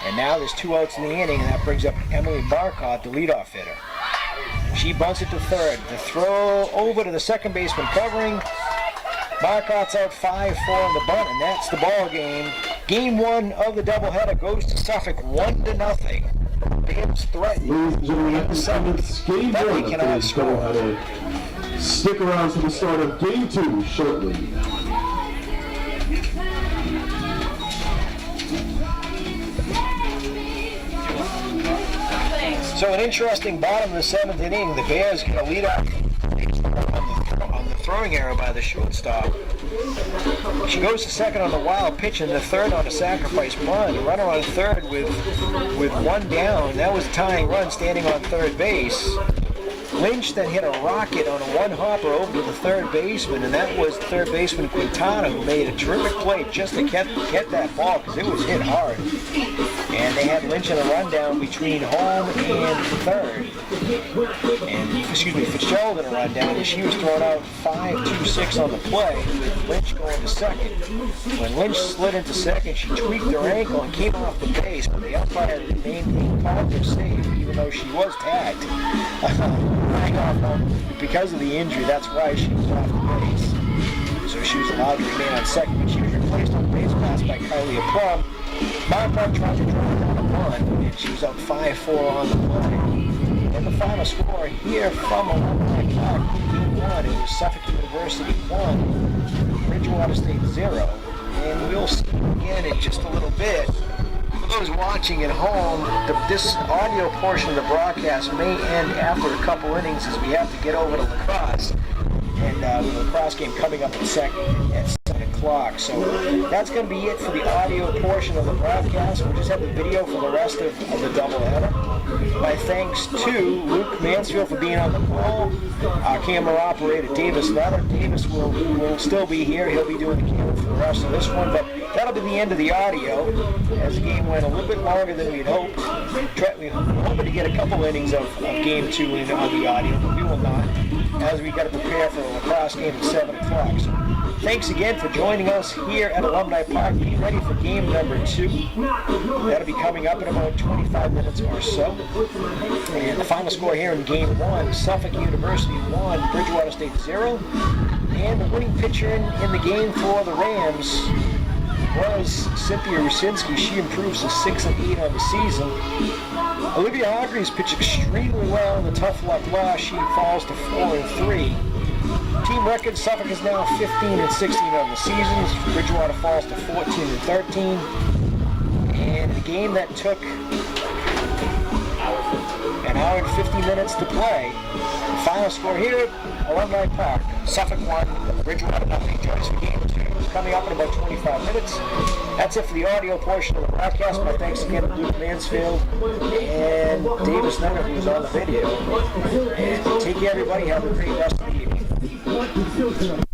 And now there's 2 outs in the inning, and that brings up Emily Marcotte, the leadoff hitter. She bunts it to third. The throw over to the second baseman covering. Marcotte's out 5-4 on the bunt, and that's the ball game. Game 1 of the doubleheader goes to Suffolk 1-0. Bears threatened. Ladies and gentlemen, in the seventh. it's game But 1 they of cannot today's score. doubleheader. Stick around for the start of game 2 shortly. So an interesting bottom of the 7th inning. The Bears get a lead off on the throwing error by the shortstop. She goes to second on the wild pitch and the third on a sacrifice bunt. A runner on third with 1 down. That was a tying run standing on third base. Lynch then hit a rocket on a 1-hopper over to the third baseman, and that was third baseman Quintana, who made a terrific play just to get that ball because it was hit hard. And they had Lynch in a rundown between home and third. And, Fitzgerald in a rundown, and she was thrown out 5-2-6 on the play with Lynch going to second. When Lynch slid into second, she tweaked her ankle and came off the base, but the umpire remained called her safe, even though she was tagged. Because of the injury, that's why she was off the base. So she was allowed to remain on second, but she was replaced on the base pass by Kylia Plum. Marcotte tried to drive down a bunt, and she was up 5-4 on the play. And the final score here from Alumni Park, Game 1, it was Suffolk University 1, Bridgewater State 0. And we'll see again in just a little bit. For those watching at home, this audio portion of the broadcast may end after a couple innings as we have to get over to lacrosse. And with the lacrosse game coming up at 7 o'clock. o'clock. So that's going to be it for the audio portion of the broadcast. We'll just have the video for the rest of the doubleheader. My thanks to Luke Mansfield for being on the call, our camera operator Davis Nutter. Davis will still be here. He'll be doing the camera for the rest of this one, but that'll be the end of the audio, as the game went a little bit longer than we'd hoped. We were hoping to get a couple innings of Game 2 in on the audio, but we will not, as we got to prepare for a lacrosse game at 7 o'clock. So thanks again for joining us here at Alumni Park. Be ready for game number 2. That'll be coming up in about 25 minutes or so. And the final score here in game 1, Suffolk University 1, Bridgewater State 0. And the winning pitcher in the game for the Rams was Cynthia Rusinski. She improves to 6-8 on the season. Olivia Hargreaves pitched extremely well in the tough luck loss. She falls to 4-3. Team record, Suffolk is now 15-16 on the season. Bridgewater falls to 14-13. And the game that took an hour and 50 minutes to play. The final score here at Alumni Park, Suffolk 1, Bridgewater nothing. Join us for game 2. Coming up in about 25 minutes. That's it for the audio portion of the broadcast. My thanks again to Luke Mansfield and Davis Nutter, who was on the video. And take care, everybody. Have a great rest of the evening.